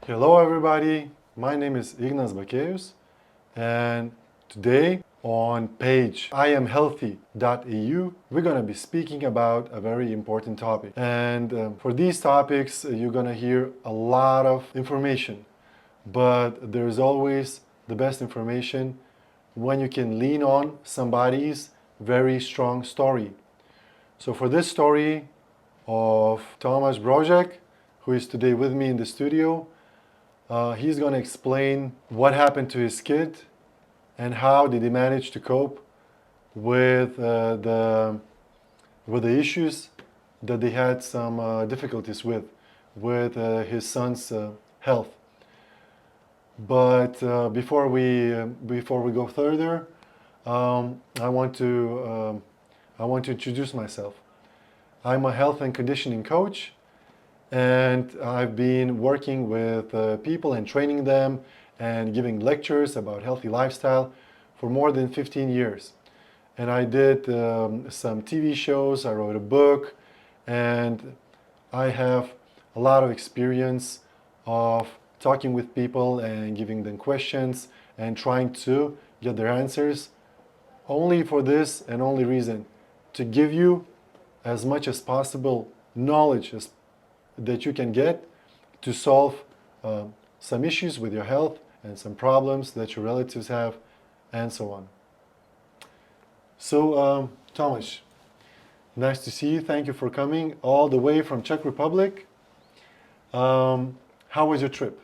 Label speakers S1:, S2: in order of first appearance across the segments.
S1: Hello everybody, my name is Ignas Bakeus, and today on page IamHealthy.eu we're going to be speaking about a very important topic. And for these topics you're going to hear a lot of information, but there's always the best information when you can lean on somebody's very strong story. So for this story of Tomáš Brožek, who is today with me in the studio, he's going to explain what happened to his kid and how did he manage to cope with the issues that they had some difficulties with his son's health. But before we go further, I want to introduce myself. I'm a health and conditioning coach, and I've been working with people and training them and giving lectures about healthy lifestyle for more than 15 years. And I did some TV shows, I wrote a book, and I have a lot of experience of talking with people and giving them questions and trying to get their answers, only for this and only reason, to give you as much as possible knowledge that you can get to solve some issues with your health and some problems that your relatives have, and so on. So, Tomáš, nice to see you. Thank you for coming all the way from Czech Republic. How was your trip?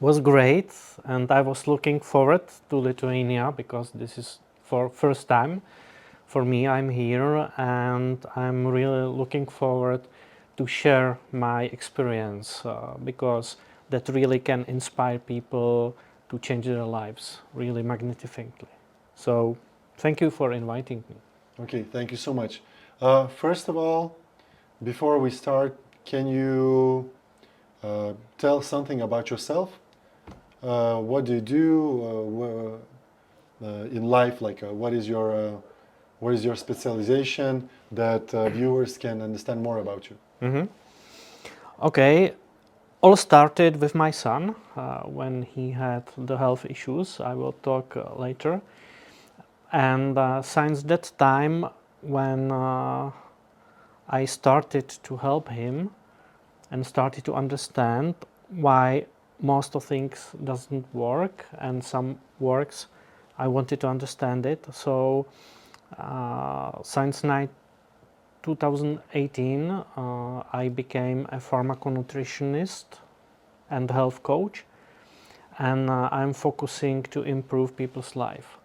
S2: Was great, and I was looking forward to Lithuania because this is for first time for me. I'm here, and I'm really looking forward to share my experience because that really can inspire people to change their lives really magnificently. So thank you for inviting me.
S1: Okay, thank you so much. First of all, before we start, can you tell something about yourself? What do you do in life? Like, what is your specialization that viewers can understand more about you?
S2: Okay, all started with my son when he had the health issues. I will talk later. And since that time, when I started to help him and started to understand why most of things doesn't work and some works, I wanted to understand it. So since 2018, I became a pharmaco-nutritionist and health coach, and I'm focusing to improve people's life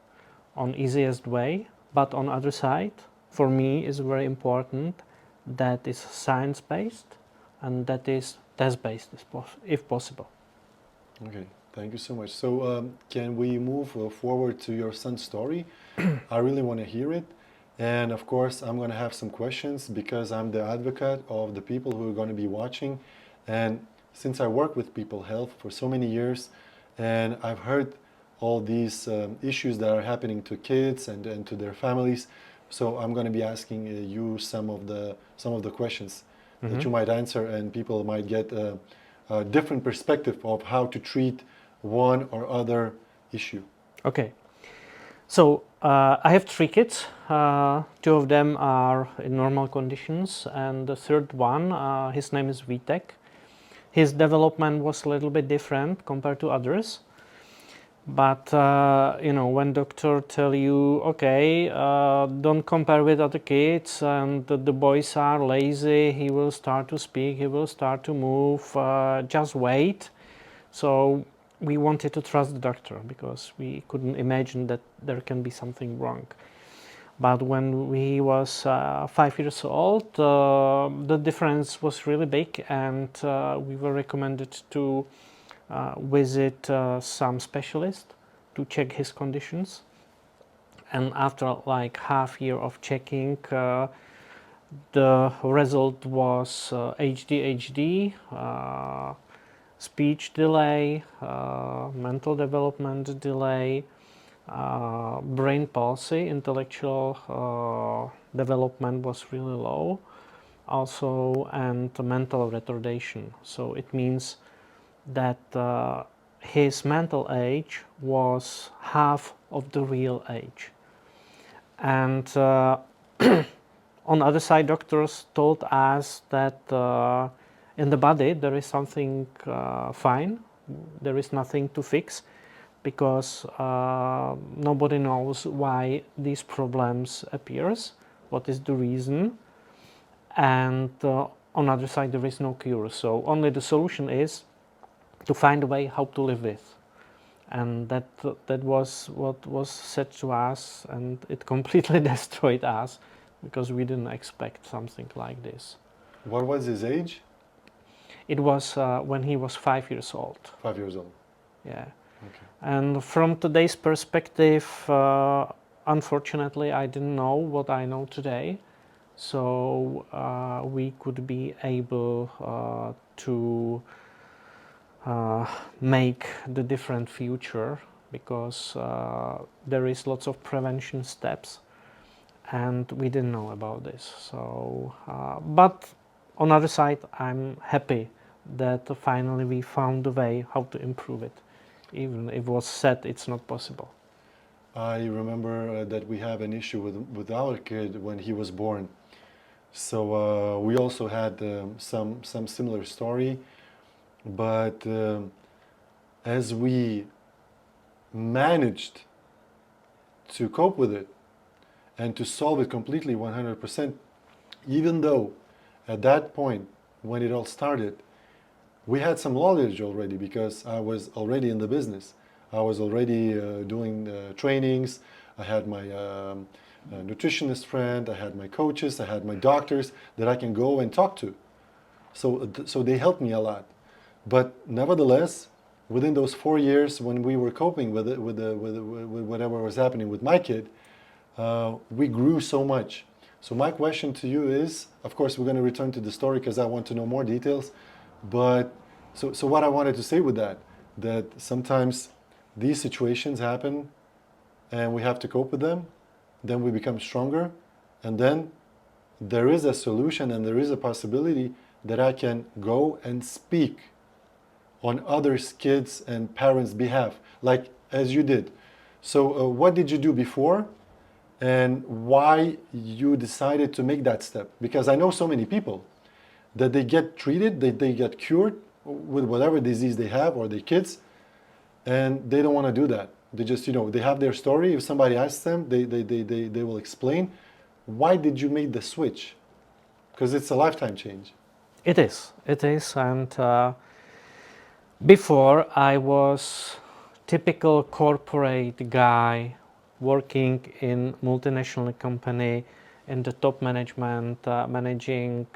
S2: on easiest way. But on other side, for me, is very important that is science-based and that is test-based, if possible.
S1: Okay, thank you so much. So can we move forward to your son's story? I really want to hear it. And of course, I'm going to have some questions because I'm the advocate of the people who are going to be watching. And since I work with people health for so many years, and I've heard all these issues that are happening to kids and to their families, so I'm going to be asking you some of the questions that you might answer, and people might get a different perspective of how to treat one or other issue.
S2: Okay. So I have 3 kids. 2 of them are in normal conditions, and the third one, his name is Vítěk. His development was a little bit different compared to others. But when doctor tell you, okay, don't compare with other kids, and the boys are lazy, he will start to speak, he will start to move, just wait. So we wanted to trust the doctor because we couldn't imagine that there can be something wrong. But when he was 5 years old, the difference was really big, and we were recommended to visit some specialist to check his conditions. And after like half year of checking, the result was ADHD, speech delay, mental development delay, brain palsy, intellectual development was really low also, and mental retardation. So it means that his mental age was half of the real age. And on the other side, doctors told us that in the body there is something fine, there is nothing to fix, because nobody knows why these problems appears, what is the reason, and on the other side there is no cure. So only the solution is to find a way how to live with. And that was what was said to us, and it completely destroyed us, because we didn't expect something like this.
S1: What was his age?
S2: It was when he was 5 years old.
S1: 5 years old.
S2: Yeah.
S1: Okay.
S2: And from today's perspective, unfortunately, I didn't know what I know today. So we could be able to make the different future, because there is lots of prevention steps, and we didn't know about this. So, but on the other side, I'm happy that finally we found a way how to improve it, even if it was said it's not possible.
S1: I remember that we have an issue with our kid when he was born. So we also had some similar story, but as we managed to cope with it and to solve it completely 100%, even though at that point when it all started, we had some knowledge already, because I was already in the business. I was already doing trainings. I had my nutritionist friend, I had my coaches, I had my doctors that I can go and talk to. So they helped me a lot. But nevertheless, within those 4 years when we were coping with it, with whatever was happening with my kid, we grew so much. So my question to you is, of course, we're going to return to the story because I want to know more details. But so what I wanted to say with that sometimes these situations happen and we have to cope with them, then we become stronger, and then there is a solution and there is a possibility that I can go and speak on others' kids and parents' behalf, like as you did. So what did you do before, and why you decided to make that step? Because I know so many people that they get treated, they get cured with whatever disease they have, or their kids, and they don't want to do that. They just, they have their story. If somebody asks them, they will explain. Why did you make the switch? Because it's a lifetime change.
S2: It is, and before I was typical corporate guy working in multinational company in the top management, managing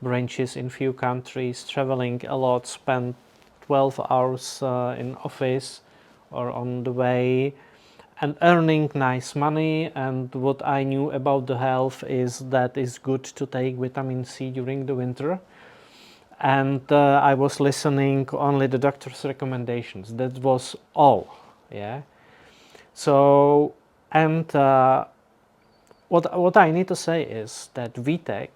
S2: branches in few countries, traveling a lot, spent 12 hours in office or on the way, and earning nice money. And what I knew about the health is that it's good to take vitamin C during the winter. And I was listening only the doctor's recommendations. That was all, yeah. So, and what I need to say is that Vítěk,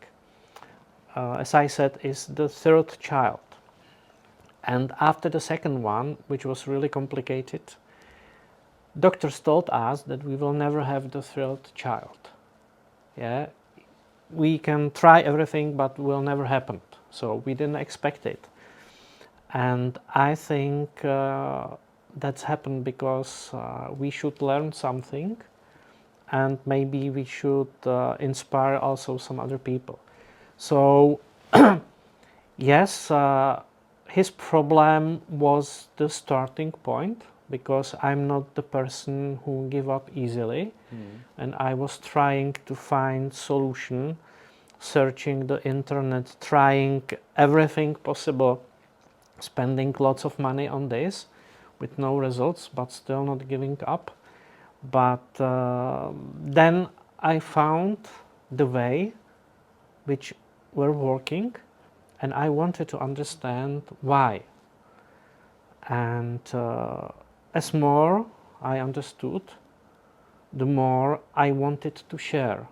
S2: as I said, is the third child. And after the second one, which was really complicated, doctors told us that we will never have the third child. Yeah, we can try everything, but will never happen. So we didn't expect it. And I think that's happened because we should learn something, and maybe we should inspire also some other people. So yes, his problem was the starting point, because I'm not the person who give up easily, and I was trying to find solution, searching the internet, trying everything possible, spending lots of money on this with no results, but still not giving up. But then I found the way which were working, and I wanted to understand why. And as more I understood, the more I wanted to share.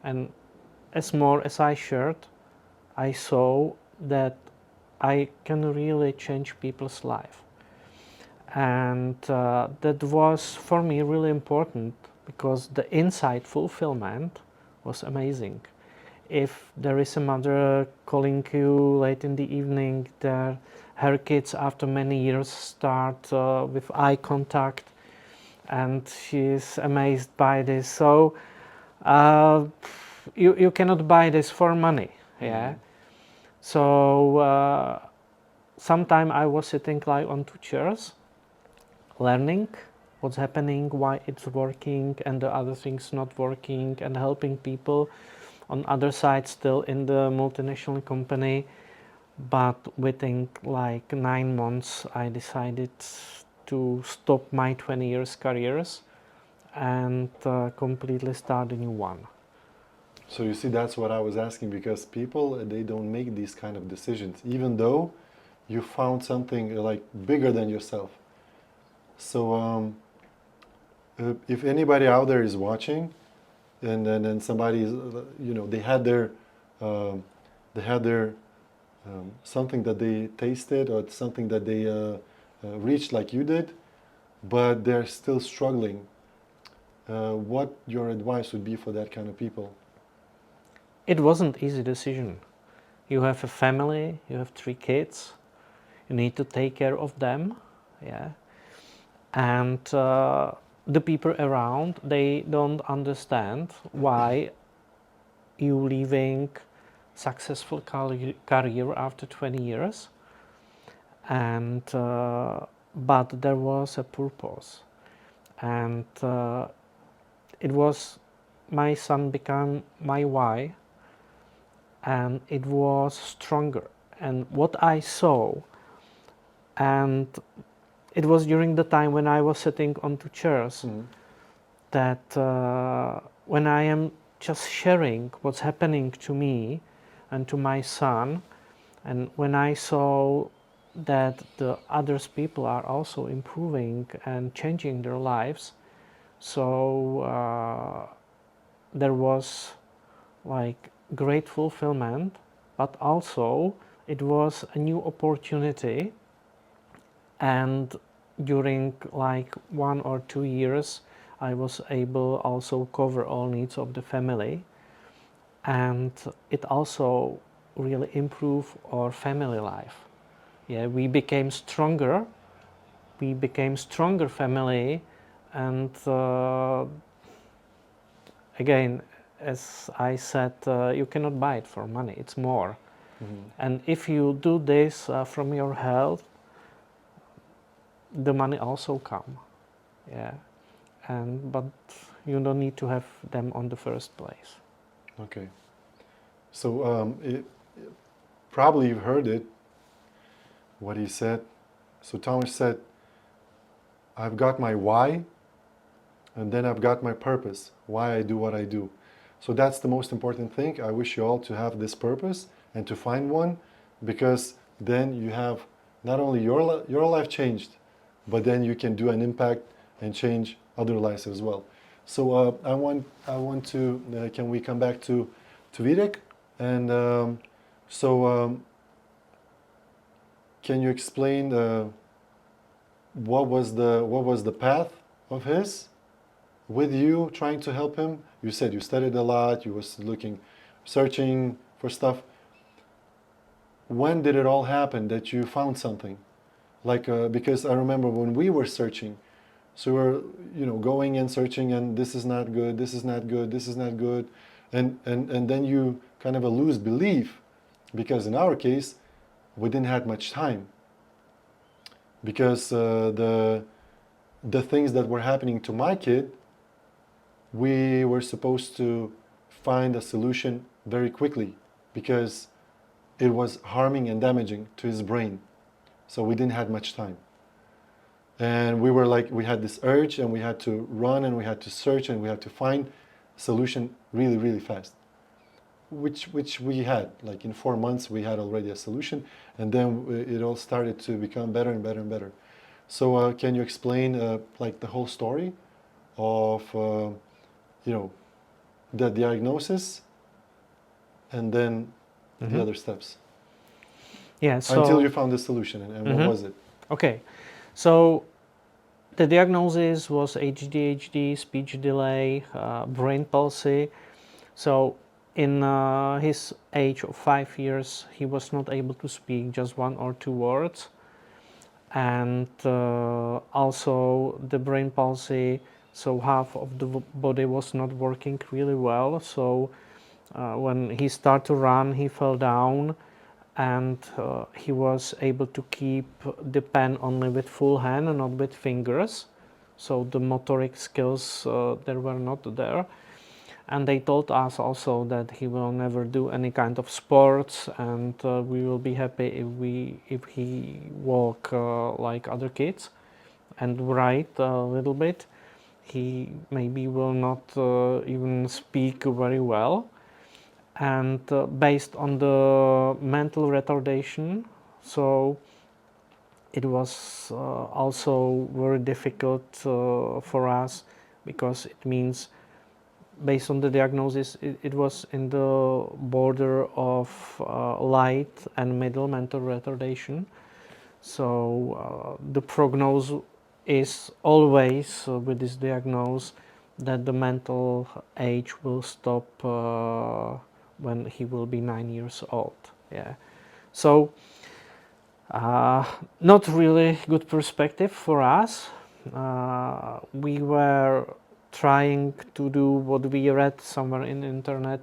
S2: And as more as I shared, I saw that I can really change people's life. And that was for me really important because the inside fulfillment was amazing. If there is a mother calling you late in the evening, her kids after many years start with eye contact, and she's amazed by this. So you cannot buy this for money, yeah. So sometime I was sitting like on two chairs, learning what's happening, why it's working, and the other things not working, and helping people on other side still in the multinational company. But within like 9 months, I decided to stop my 20 years careers and completely start a new one.
S1: So you see, that's what I was asking, because people, they don't make these kind of decisions, even though you found something like bigger than yourself. So if anybody out there is watching, and then somebody is, they had their something that they tasted, or something that they reached like you did, but they're still struggling. What your advice would be for that kind of people?
S2: It wasn't an easy decision. You have a family, you have 3 kids, you need to take care of them, yeah. And the people around, they don't understand why you leaving successful career after 20 years. And but there was a purpose, and it was my son became my why, and it was stronger. And what I saw, and it was during the time when I was sitting on 2 chairs, that when I am just sharing what's happening to me and to my son, and when I saw that the others people are also improving and changing their lives, so there was like great fulfillment, but also it was a new opportunity. And during like 1 or 2 years, I was able also cover all needs of the family, and it also really improved our family life. Yeah, we became stronger family, and again, as I said, you cannot buy it for money, it's more. And if you do this from your health, the money also come, yeah. But you don't need to have them on the first place.
S1: Okay. So probably you've heard it, what he said. So Thomas said, I've got my why, and then I've got my purpose, why I do what I do. So that's the most important thing. I wish you all to have this purpose and to find one, because then you have not only your life changed, but then you can do an impact and change other lives as well. So I want to, can we come back to Vítěk? And can you explain what was the path of his with you trying to help him? You said you studied a lot, you was searching for stuff. When did it all happen that you found something? Like because I remember when we were searching, so we were going and searching, and this is not good, this is not good, this is not good, and then you kind of lose belief, because in our case we didn't have much time, because the things that were happening to my kid, we were supposed to find a solution very quickly, because it was harming and damaging to his brain. So we didn't have much time. And we were like, we had this urge, and we had to run, and we had to search, and we had to find a solution really, really fast. Which we had, like in 4 months we had already a solution, and then it all started to become better and better and better. So can you explain like the whole story of the diagnosis and then the other steps?
S2: Yeah, so
S1: until you found the solution, and what was it?
S2: okay, so the diagnosis was ADHD, speech delay, brain palsy. So in his age of 5 years, he was not able to speak just 1 or 2 words. And also the brain palsy, so half of the body was not working really well. So when he started to run, he fell down, and he was able to keep the pen only with full hand and not with fingers. So the motoric skills there were not there. And they told us also that he will never do any kind of sports, and we will be happy if he walk like other kids and write a little bit. He maybe will not even speak very well. And based on the mental retardation, so it was also very difficult for us, because it means, based on the diagnosis, it was in the border of light and middle mental retardation. So the prognosis is always with this diagnosis that the mental age will stop when he will be 9 years old. Yeah, so not really good perspective for us. We were trying to do what we read somewhere in the internet.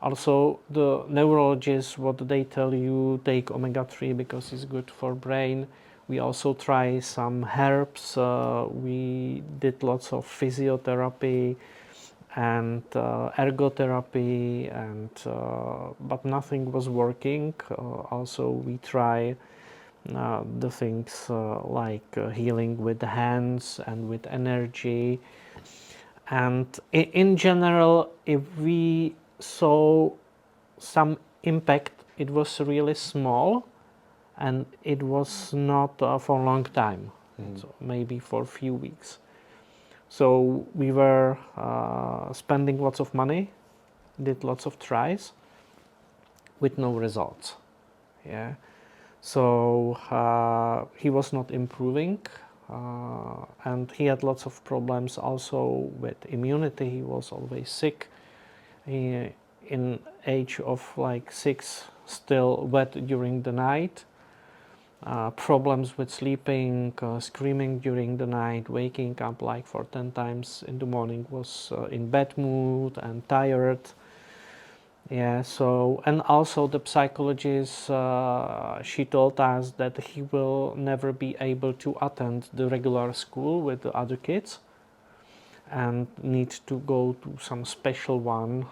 S2: Also, the neurologists, what they tell you, take omega-3 because it's good for brain. We also try some herbs. We did lots of physiotherapy and ergotherapy, and but nothing was working. Also, we try the things like healing with the hands and with energy. And in general, if we saw some impact, it was really small, and it was not for a long time, so maybe for a few weeks. So we were spending lots of money, did lots of tries with no results. Yeah. So he was not improving, and he had lots of problems also with immunity. He was always sick. In age of like 6, still wet during the night. Problems with sleeping, screaming during the night, waking up like for 10 times in the morning, was in bad mood and tired. Yeah, so, and also the psychologist, she told us that he will never be able to attend the regular school with the other kids, and need to go to some special one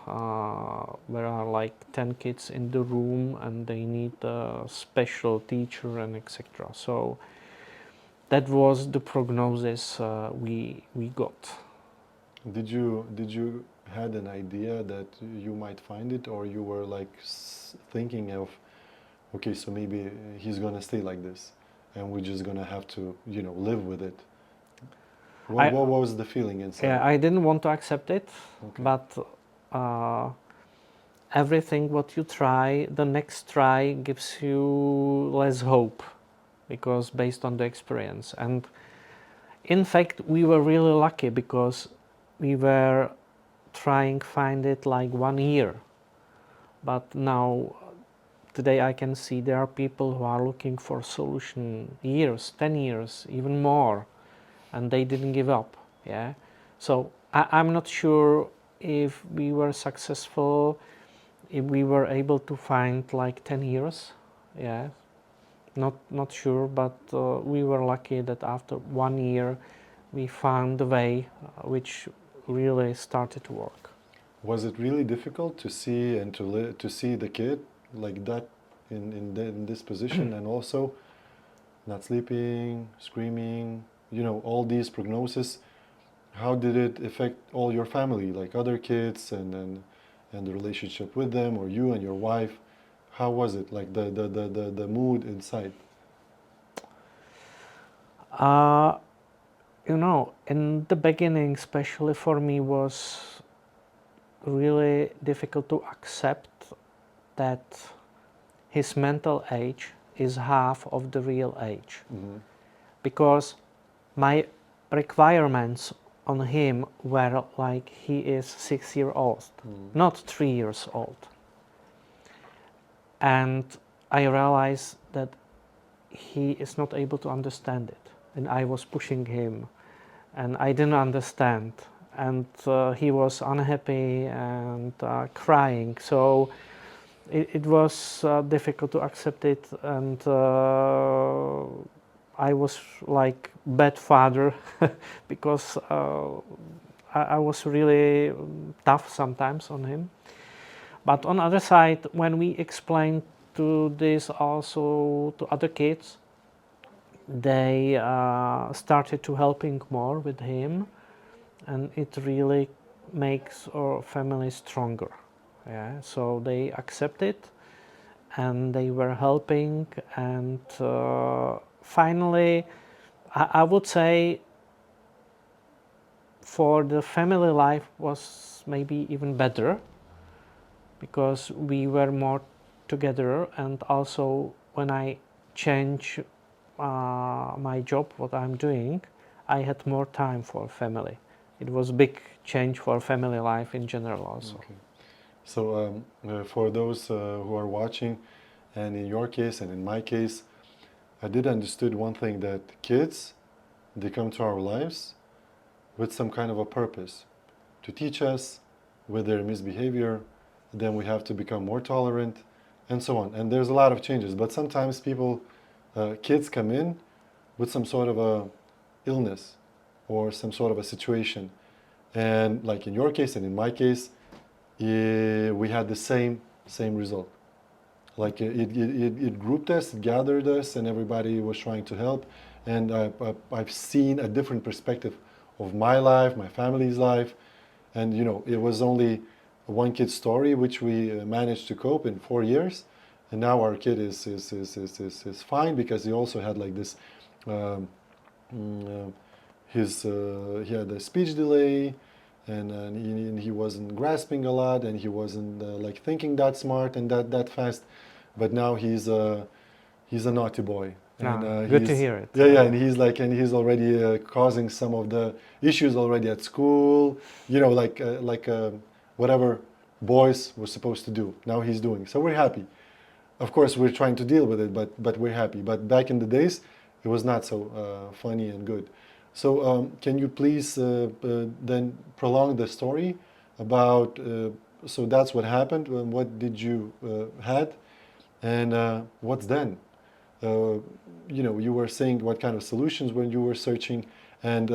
S2: where are like 10 kids in the room, and they need a special teacher and etc. So that was the prognosis we got.
S1: Did you had an idea that you might find it, or you were like thinking of, okay, so maybe he's gonna stay like this, and we're just gonna have to, live with it? What was the feeling inside?
S2: Yeah, I didn't want to accept it,
S1: Okay.
S2: but everything what you try, the next try gives you less hope, because based on the experience. And in fact, we were really lucky, because we were trying find it like 1 year, but now today I can see there are people who are looking for solution years, 10 years, even more, and they didn't give up. Yeah, so I'm not sure if we were successful, if we were able to find like 10 years. Yeah, not sure, but we were lucky that after 1 year we found the way which really started to work.
S1: Was it really difficult to see and to see the kid like that in this position, and also not sleeping, screaming, all these prognoses? How did it affect all your family, like other kids, and the relationship with them, or you and your wife? How was it, like the mood inside?
S2: In the beginning, especially for me, was really difficult to accept that his mental age is half of the real age.
S1: Mm-hmm.
S2: Because my requirements on him were like he is 6 years old, not 3 years old. And I realized that he is not able to understand it. And I was pushing him, and I didn't understand. And he was unhappy and crying. So it was difficult to accept it. And I was like bad father because I was really tough sometimes on him. But on the other side, when we explained to this also to other kids, they started to helping more with him, and it really makes our family stronger. Yeah, so they accept it, and they were helping, and finally, I would say for the family life was maybe even better, because we were more together, and also when I changed my job, what I'm doing, I had more time for family. It was a big change for family life in general also.
S1: Okay. So for those who are watching, and in your case and in my case, I did understood one thing, that kids, they come to our lives with some kind of a purpose, to teach us with their misbehavior. Then we have to become more tolerant, and so on. And there's a lot of changes, but sometimes people, kids come in with some sort of a illness or some sort of a situation. And like in your case and in my case, we had the same result. Like it grouped us, it gathered us, and everybody was trying to help. And I've seen a different perspective of my life, my family's life. And you know, it was only one kid's story, which we managed to cope in 4 years. And now our kid is fine, because he also had like this, he had a speech delay, and he wasn't grasping a lot, and he wasn't like thinking that smart and that fast. But now he's a naughty boy. And,
S2: good to hear it.
S1: Yeah, and he's already causing some of the issues already at school. You know, like whatever boys were supposed to do. Now he's doing. So we're happy. Of course, we're trying to deal with it, but we're happy. But back in the days, it was not so funny and good. So can you please then prolong the story about? So that's what happened. What did you had, and what's then? You know, you were saying what kind of solutions when you were searching, and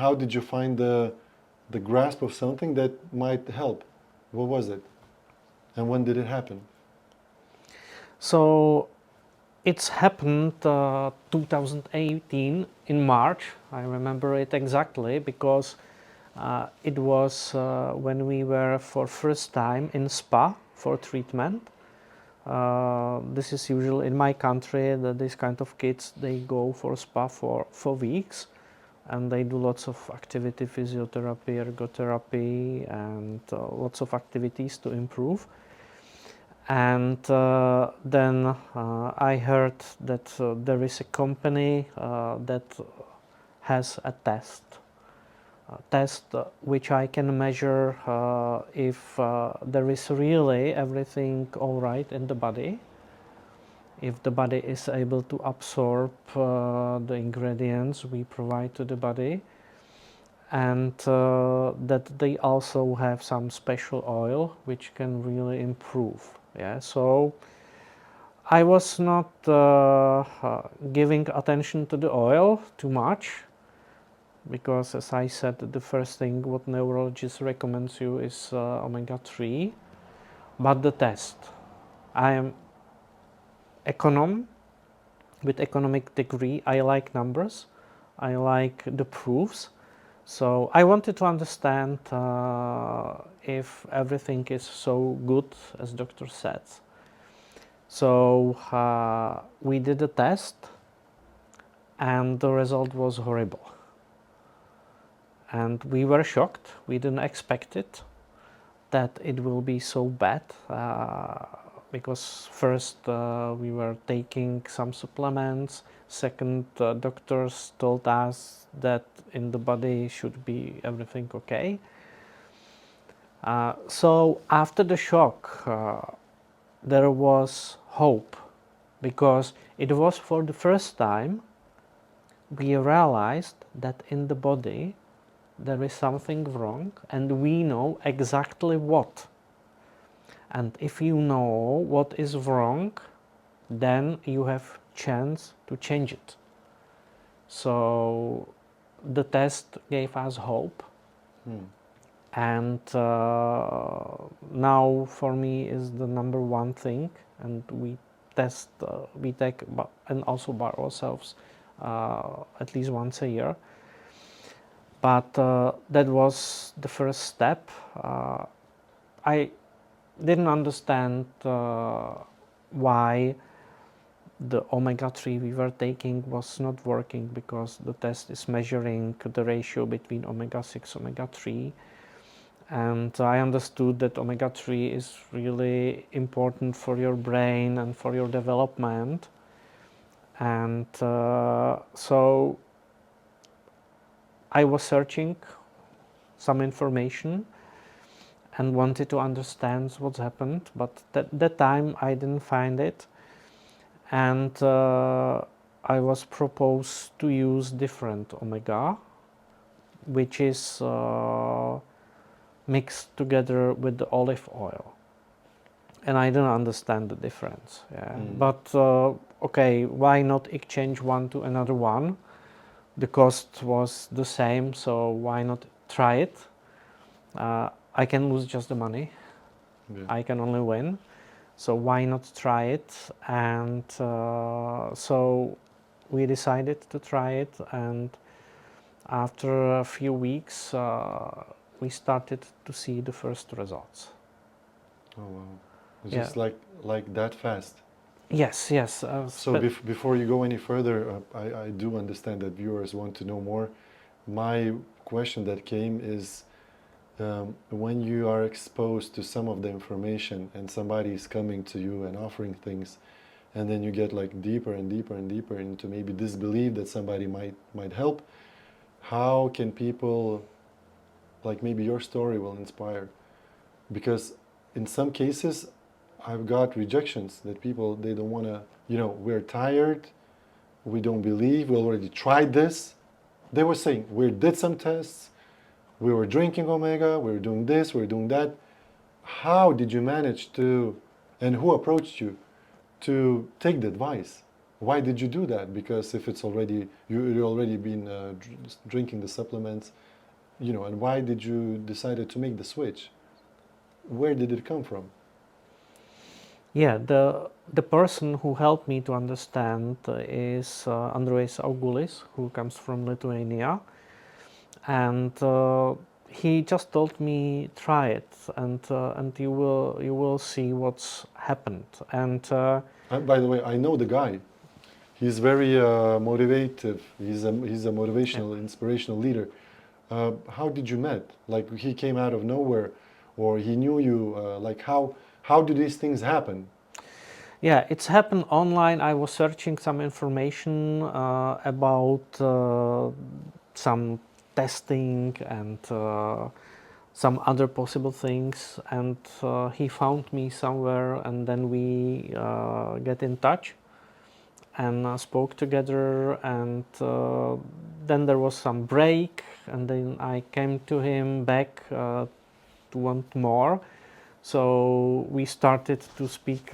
S1: how did you find the grasp of something that might help? What was it, and when did it happen?
S2: So it's happened 2018 in March. I remember it exactly, because it was when we were for first time in spa for treatment. This is usual in my country, that these kind of kids, they go for spa for weeks, and they do lots of activity, physiotherapy, ergotherapy, and lots of activities to improve. And then I heard that there is a company that has a test which I can measure if there is really everything all right in the body, if the body is able to absorb the ingredients we provide to the body, and that they also have some special oil which can really improve. Yeah, so I was not giving attention to the oil too much, because as I said, the first thing what neurologist recommends you is omega-3, but the test. I am econom with economic degree. I like numbers, I like the proofs. So I wanted to understand if everything is so good as doctor says. So we did a test, and the result was horrible. And we were shocked. We didn't expect it, that it will be so bad. because first we were taking some supplements, second doctors told us that in the body should be everything okay. So after the shock there was hope, because it was for the first time we realized that in the body there is something wrong and we know exactly what. And if you know what is wrong, then you have chance to change it. So the test gave us hope. And now for me is the number one thing, and we test Vítěk and also by ourselves at least once a year. But that was the first step. I didn't understand why the omega-3 we were taking was not working, because the test is measuring the ratio between omega-6 and omega-3. And I understood that omega-3 is really important for your brain and for your development. And so I was searching some information and wanted to understand what's happened, but that time I didn't find it. And I was proposed to use different omega, which is mixed together with the olive oil. And I didn't understand the difference. Yeah. But okay, why not exchange one to another one? The cost was the same, so why not try it? I can lose just the money. Yeah. I can only win. So why not try it? And so we decided to try it. And after a few weeks, we started to see the first results.
S1: Oh wow! Just like that fast.
S2: Yes, yes.
S1: So before you go any further, I do understand that viewers want to know more. My question that came is, when you are exposed to some of the information and somebody is coming to you and offering things, and then you get like deeper and deeper and deeper into maybe disbelief that somebody might help, how can people, like maybe your story will inspire? Because in some cases I've got rejections that people, they don't want to, we're tired, we don't believe, we already tried this. They were saying, we did some tests, we were drinking omega, we were doing this, we were doing that. How did you manage to, and who approached you to take the advice? Why did you do that? Because if it's already, you already been drinking the supplements, and why did you decide to make the switch? Where did it come from?
S2: Yeah, the person who helped me to understand is Andreas Augulis, who comes from Lithuania, and he just told me try it, and you will see what's happened. And
S1: by the way, I know the guy. He's very motivative. He's a motivational, inspirational leader. How did you met? Like he came out of nowhere, or he knew you? Like how do these things happen?
S2: Yeah, it's happened online. I was searching some information about some testing and some other possible things, and he found me somewhere, and then we get in touch and spoke together, and then there was some break, and then I came to him back to want more. So we started to speak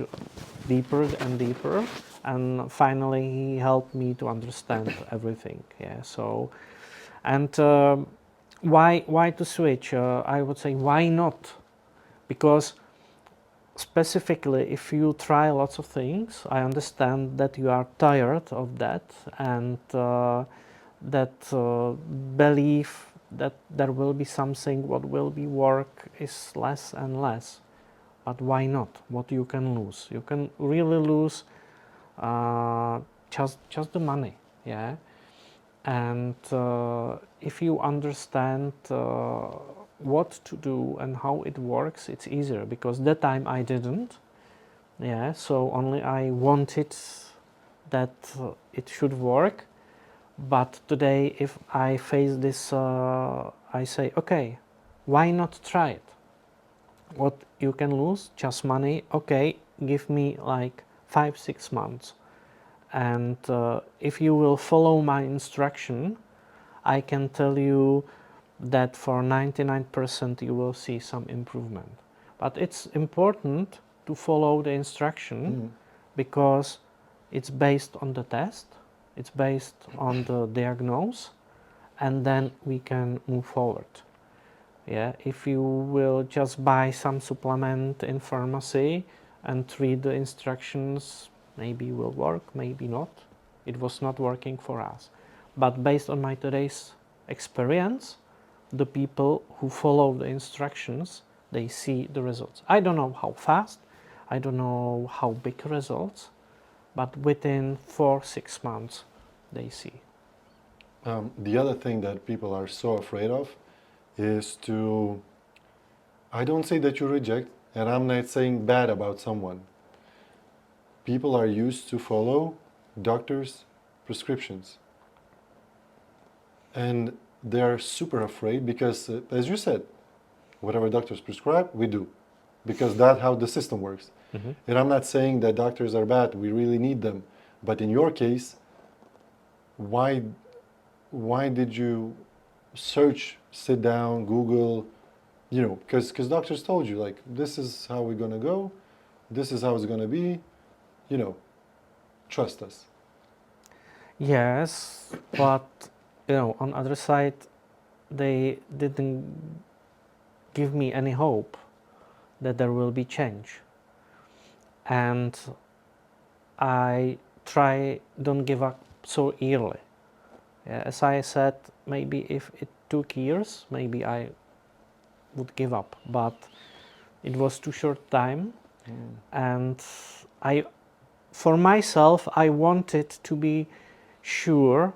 S2: deeper and deeper, and finally he helped me to understand everything. Yeah. So, and why to switch? I would say why not? Because specifically, if you try lots of things, I understand that you are tired of that, and that belief that there will be something what will be work is less and less. But why not? What you can lose? You can really lose just the money, yeah. And if you understand what to do and how it works, it's easier, because that time I didn't. Yeah, so only I wanted that it should work. But today, if I face this, I say, okay, why not try it? What you can lose? Just money. Okay, give me like 5-6 months. And if you will follow my instruction, I can tell you that for 99% you will see some improvement. But it's important to follow the instruction because it's based on the test, it's based on the diagnose, and then we can move forward. Yeah, if you will just buy some supplement in pharmacy and read the instructions, maybe it will work, maybe not. It was not working for us. But based on my today's experience, the people who follow the instructions, they see the results. I don't know how fast, I don't know how big results, but within 4-6 months they see.
S1: The other thing that people are so afraid of is to, I don't say that you reject, and I'm not saying bad about someone. People are used to follow doctors' prescriptions. And they're super afraid because, as you said, whatever doctors prescribe, we do. Because that's how the system works.
S2: Mm-hmm.
S1: And I'm not saying that doctors are bad, we really need them. But in your case, why did you search, sit down, Google, because doctors told you, like, this is how we're going to go, this is how it's going to be, trust us.
S2: Yes, but on the other side, they didn't give me any hope that there will be change. And I don't give up so early. Yeah, as I said, maybe if it took years, maybe I would give up. But it was too short time, and for myself, I wanted to be sure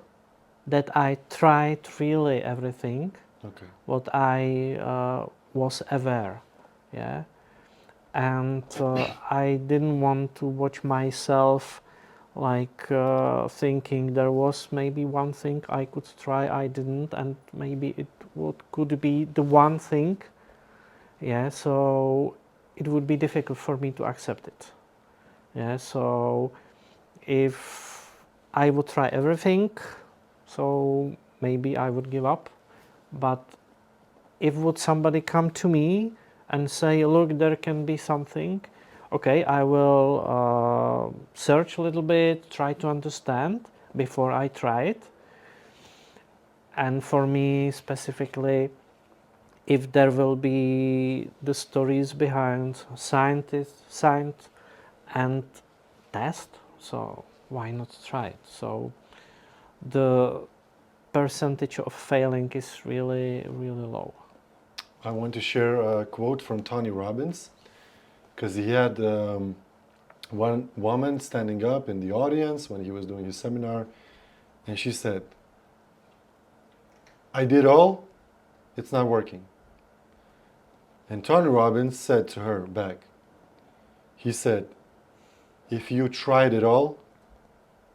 S2: that I tried really everything.
S1: Okay.
S2: What I was aware, yeah, and I didn't want to watch myself like thinking there was maybe one thing I could try, I didn't, and maybe it could be the one thing, yeah, so it would be difficult for me to accept it, yeah, so if I would try everything, so maybe I would give up, but if would somebody come to me and say, look, there can be something, okay, I will search a little bit, try to understand before I try it. And for me specifically, if there will be the stories behind science and test, so why not try it? So the percentage of failing is really, really low.
S1: I want to share a quote from Tony Robbins, because he had one woman standing up in the audience when he was doing his seminar, and she said, I did all, it's not working. And Tony Robbins said to her back, he said, if you tried it all,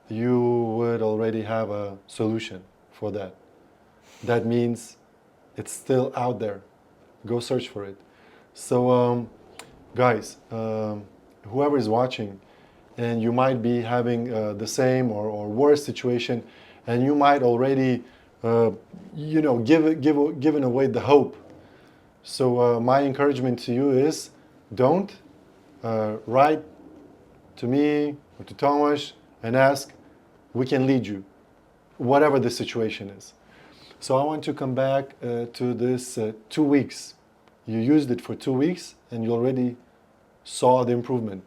S1: you would already have a solution for that. That means it's still out there. Go search for it. So, guys, whoever is watching, and you might be having the same or worse situation, and you might already, given away the hope. So my encouragement to you is, don't write to me or to Tomáš and ask. We can lead you, whatever the situation is. So I want to come back to this 2 weeks. You used it for 2 weeks and you already saw the improvement.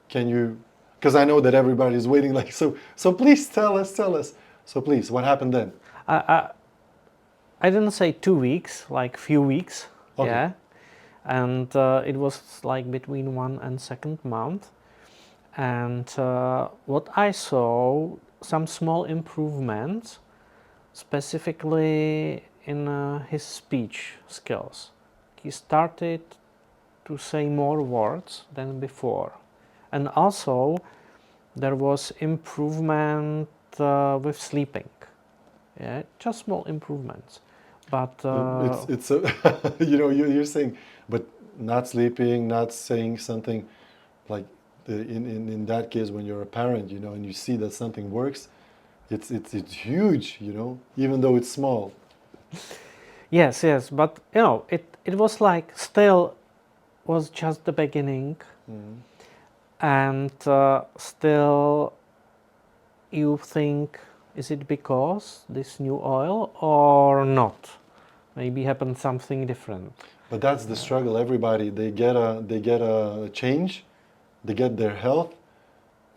S1: Can you, because I know that everybody is waiting, like, so please tell us. So please, what happened then?
S2: I didn't say 2 weeks, like few weeks,
S1: Okay.
S2: yeah. And it was like between 1 and 2nd month. And what I saw, some small improvements, specifically in his speech skills. He started to say more words than before. And also there was improvement with sleeping. Yeah, just small improvements. But
S1: it's a, you know, you're saying, but not sleeping, not saying something like in that case, when you're a parent, you know, and you see that something works, it's huge, you know, even though it's small.
S2: yes, yes, but you know, it was like still was just the beginning, and still you think, is it because this new oil or not? Maybe happened something different.
S1: But that's the struggle. Everybody, they get a change, they get their health.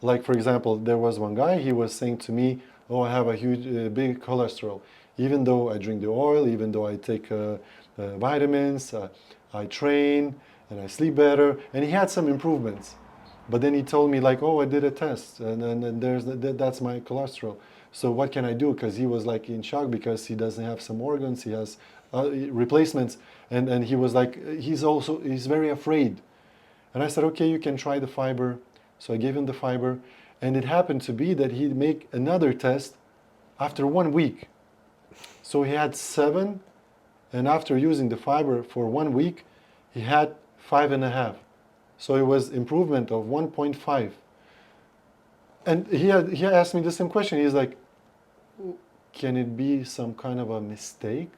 S1: Like for example, there was one guy. He was saying to me, "Oh, I have a huge, big cholesterol. Even though I drink the oil, even though I take vitamins, I train and I sleep better." And he had some improvements. But then he told me like, "Oh, I did a test, and that's my cholesterol. So what can I do?" Because he was like in shock because he doesn't have some organs. He has replacements, and he was like, he's very afraid. And I said, "Okay, you can try the fiber." So I gave him the fiber, and it happened to be that he'd make another test after 1 week. So he had 7, and after using the fiber for 1 week, he had 5.5. So it was improvement of 1.5. And he asked me the same question. He's like, can it be some kind of a mistake?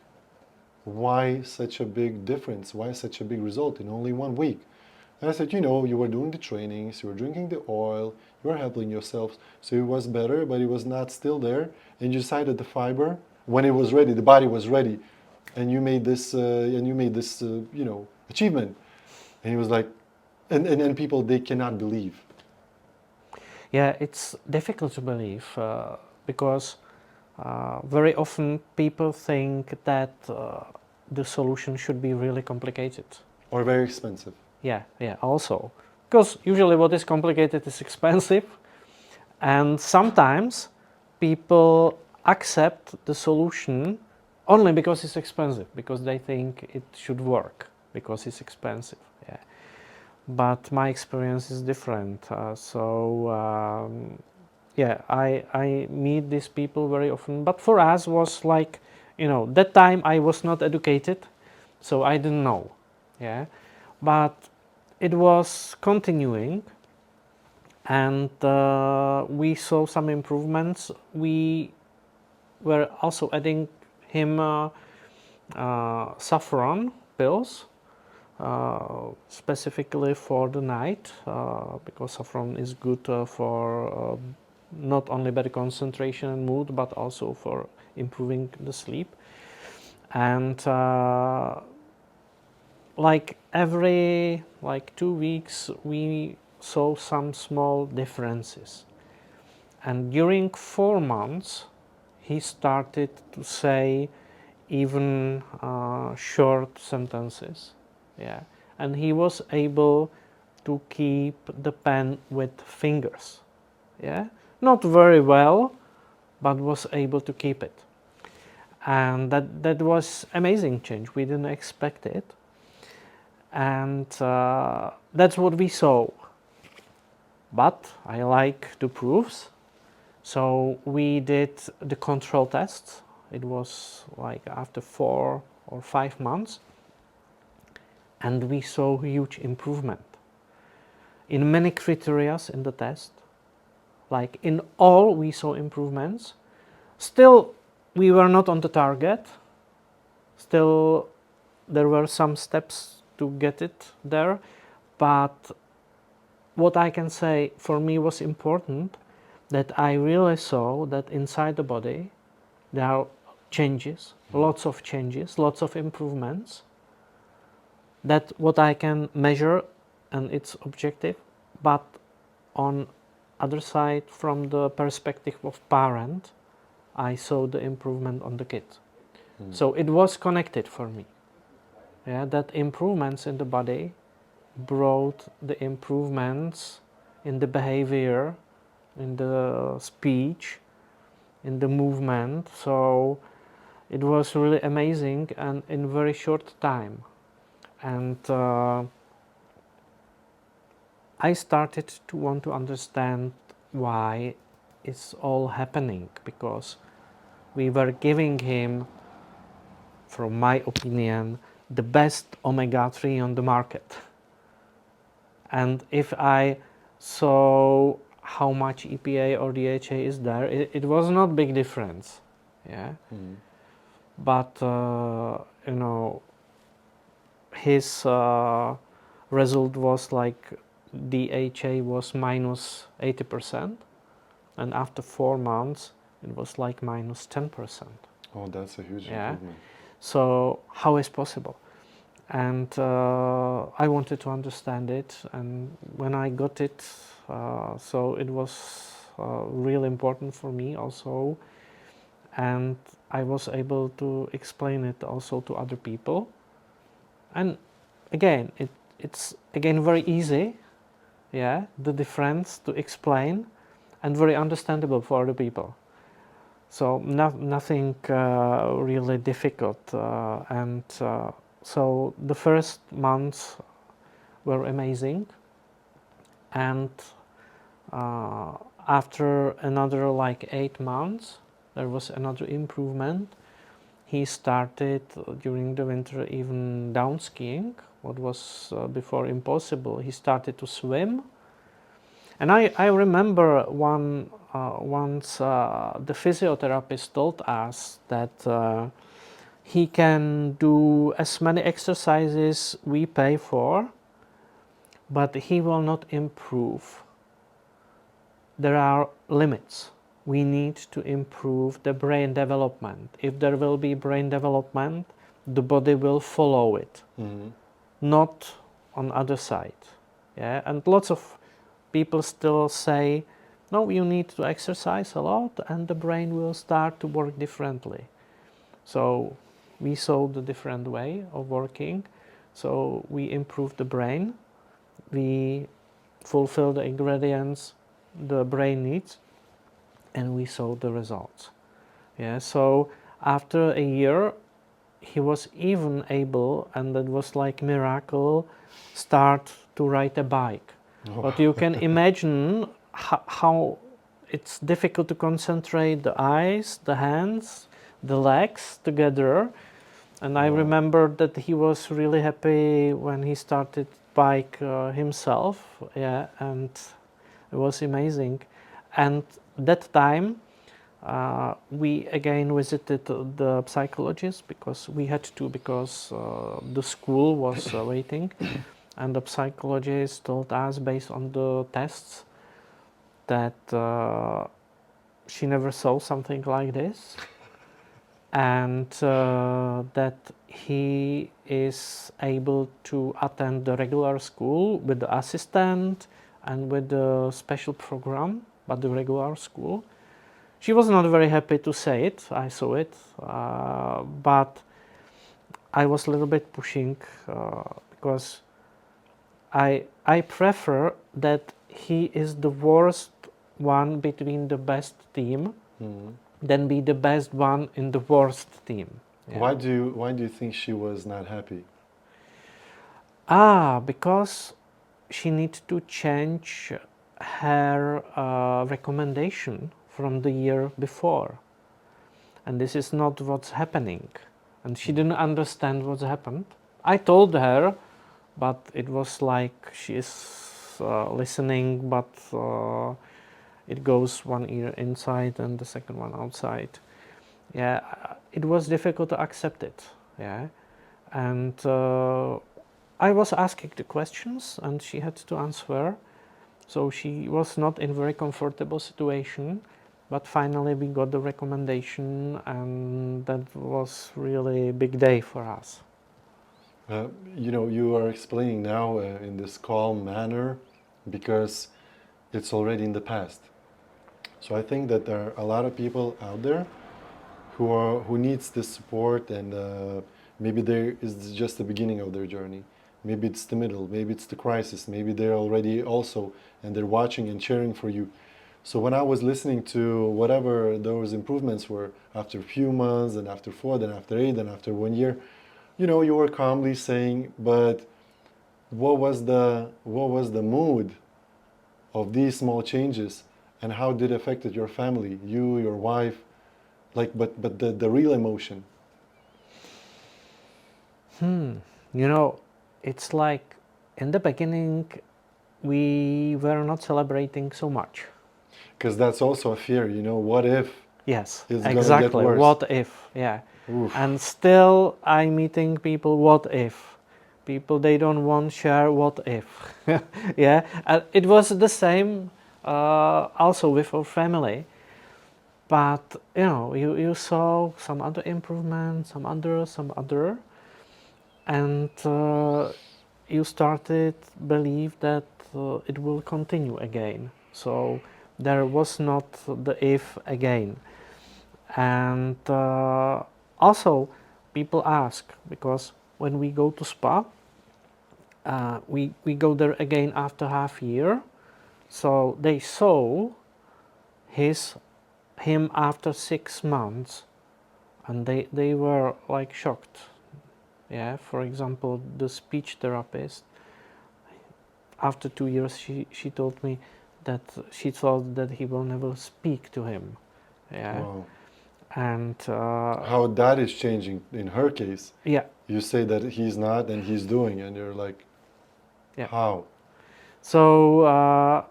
S1: Why such a big difference? Why such a big result in only 1 week? And I said, you know, you were doing the trainings, you were drinking the oil, you were helping yourself, so it was better, but it was not still there. And you decided the fiber, when it was ready, the body was ready, and you made this, you know, achievement. And he was like, and people, they cannot believe.
S2: Yeah, it's difficult to believe because very often people think that the solution should be really complicated.
S1: Or very expensive.
S2: Yeah, yeah, also. Because usually what is complicated is expensive, and sometimes people accept the solution only because it's expensive, because they think it should work, because it's expensive. Yeah. But my experience is different. Yeah, I meet these people very often. But for us was like, you know, that time I was not educated, so I didn't know. Yeah, but it was continuing, and we saw some improvements. We were also adding him saffron pills, specifically for the night, because saffron is good for not only better concentration and mood, but also for improving the sleep. And like every 2 weeks we saw some small differences, and during 4 months he started to say even short sentences. Yeah, and he was able to keep the pen with fingers. Yeah, not very well, but was able to keep it, and that was amazing change. We didn't expect it, and that's what we saw. But I like the proofs, so we did the control tests. It was like after 4 or 5 months, and we saw huge improvement in many criteria in the test. Like in all, we saw improvements. Still, we were not on the target. Still, there were some steps to get it there, but what I can say for me was important, that I really saw that inside the body there are changes, lots of changes, lots of improvements. That what I can measure, and it's objective, but on other side, from the perspective of parent, I saw the improvement on the kid. So it was connected for me. Yeah, that improvements in the body brought the improvements in the behavior, in the speech, in the movement. So it was really amazing, and in very short time. And I started to want to understand why it's all happening, because we were giving him, from my opinion, the best omega-3 on the market. And if I saw how much EPA or DHA is there, it was not big difference, yeah. But you know, his result was like DHA was minus 80%, and after 4 months it was like minus 10%.
S1: Oh, that's a huge
S2: Yeah.
S1: improvement.
S2: So how is possible? And I wanted to understand it, and when I got it, so it was really important for me also, and I was able to explain it also to other people. And again, it's again very easy, yeah, the difference to explain, and very understandable for other people. So nothing really difficult, and so the first months were amazing, and after another like 8 months, there was another improvement. He started during the winter even down skiing, what was before impossible. He started to swim, and I remember once the physiotherapist told us that he can do as many exercises we pay for, but he will not improve. There are limits. We need to improve the brain development. If there will be brain development, the body will follow it, not on other side. Yeah, and lots of people still say, no, you need to exercise a lot and the brain will start to work differently. So we saw the different way of working. So we improved the brain. We fulfill the ingredients the brain needs, and we saw the results. Yeah, so after a year, he was even able, and that was like miracle, start to ride a bike.
S1: Oh.
S2: But you can imagine how it's difficult to concentrate the eyes, the hands, the legs together. And I remember that he was really happy when he started bike himself. Yeah, and it was amazing. And that time we again visited the psychologist, because we had to, because the school was waiting. And the psychologist told us, based on the tests, that she never saw something like this, and that he is able to attend the regular school with the assistant and with the special program, but the regular school. She was not very happy to say it, I saw it, but I was a little bit pushing, because I prefer that he is the worst one between the best team than be the best one in the worst team. Yeah.
S1: Why do you think she was not happy?
S2: Because she needs to change her recommendation from the year before, and this is not what's happening, and she didn't understand what's happened. I told her, but it was like she is listening, but it goes one ear inside and the second one outside. Yeah, it was difficult to accept it. Yeah, and I was asking the questions and she had to answer. So she was not in a very comfortable situation, but finally we got the recommendation, and that was really a big day for us.
S1: You know, you are explaining now in this calm manner because it's already in the past. So I think that there are a lot of people out there who needs this support, and maybe there is just the beginning of their journey. Maybe it's the middle, maybe it's the crisis, maybe they're already also, and they're watching and cheering for you. So when I was listening to whatever those improvements were, after a few months, and after 4, then after 8, then after 1 year, you know, you were calmly saying, but what was the mood of these small changes, and how did it affected your family, you, your wife, like, but the real emotion?
S2: You know, it's like in the beginning we were not celebrating so much.
S1: Because that's also a fear, what if
S2: Yes,
S1: it's gonna get
S2: exactly.
S1: worse?
S2: What if? Yeah.
S1: Oof.
S2: And still I'm meeting people, what if? People, they don't want to share, what if? Yeah. And it was the same also with our family. But, you saw some other improvement, some other. And you started believe that it will continue again. So there was not the if again. And also people ask, because when we go to spa, we go there again after half year. So they saw him after 6 months, and they were like shocked. Yeah, for example, the speech therapist, after 2 years, she told me that she thought that he will never speak to him. Yeah.
S1: Wow.
S2: And
S1: How that is changing in her case.
S2: yeah,
S1: You say that he's not and he's doing, and you're like,
S2: yeah.
S1: how?
S2: So,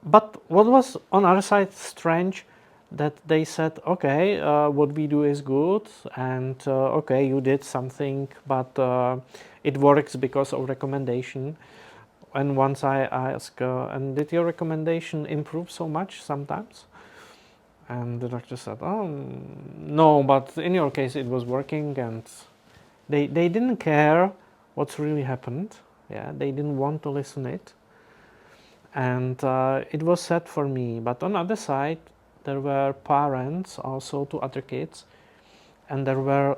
S2: but what was on our side strange, that they said, okay, what we do is good, and okay, you did something, but it works because of recommendation. And once I asked, and did your recommendation improve so much sometimes? And the doctor said, oh, no, but in your case it was working, and they didn't care what's really happened. Yeah, they didn't want to listen it. And it was sad for me. But on the other side, there were parents also to other kids, and there were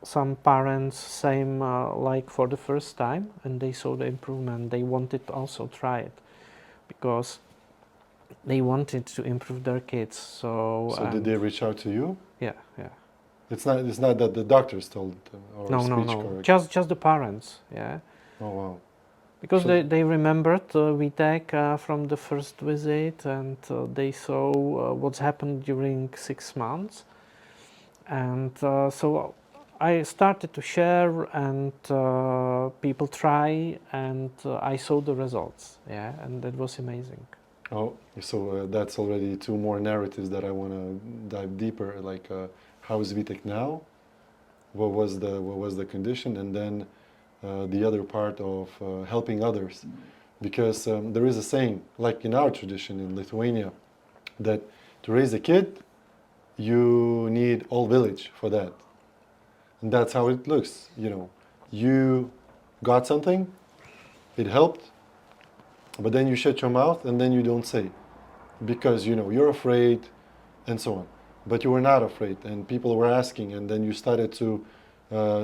S2: some parents same like for the first time, and they saw the improvement. They wanted to also try it because they wanted to improve their kids. So
S1: Did they reach out to you?
S2: yeah, yeah.
S1: It's not that the doctors told them, or
S2: No,
S1: speech
S2: no.
S1: correct.
S2: Just the parents. Yeah.
S1: Oh wow.
S2: Because
S1: So-
S2: they remembered Vítěk from the first visit, and they saw what's happened during 6 months. And so I started to share, and people try, and I saw the results. Yeah, and it was amazing.
S1: Oh, so that's already two more narratives that I want to dive deeper. Like, how is Vítěk now? What was the condition? And then the other part of helping others, because there is a saying, like in our tradition in Lithuania, that to raise a kid, you need all village for that, and that's how it looks. You got something, it helped, but then you shut your mouth and then you don't say, because you're afraid, and so on. But you were not afraid, and people were asking, and then you started to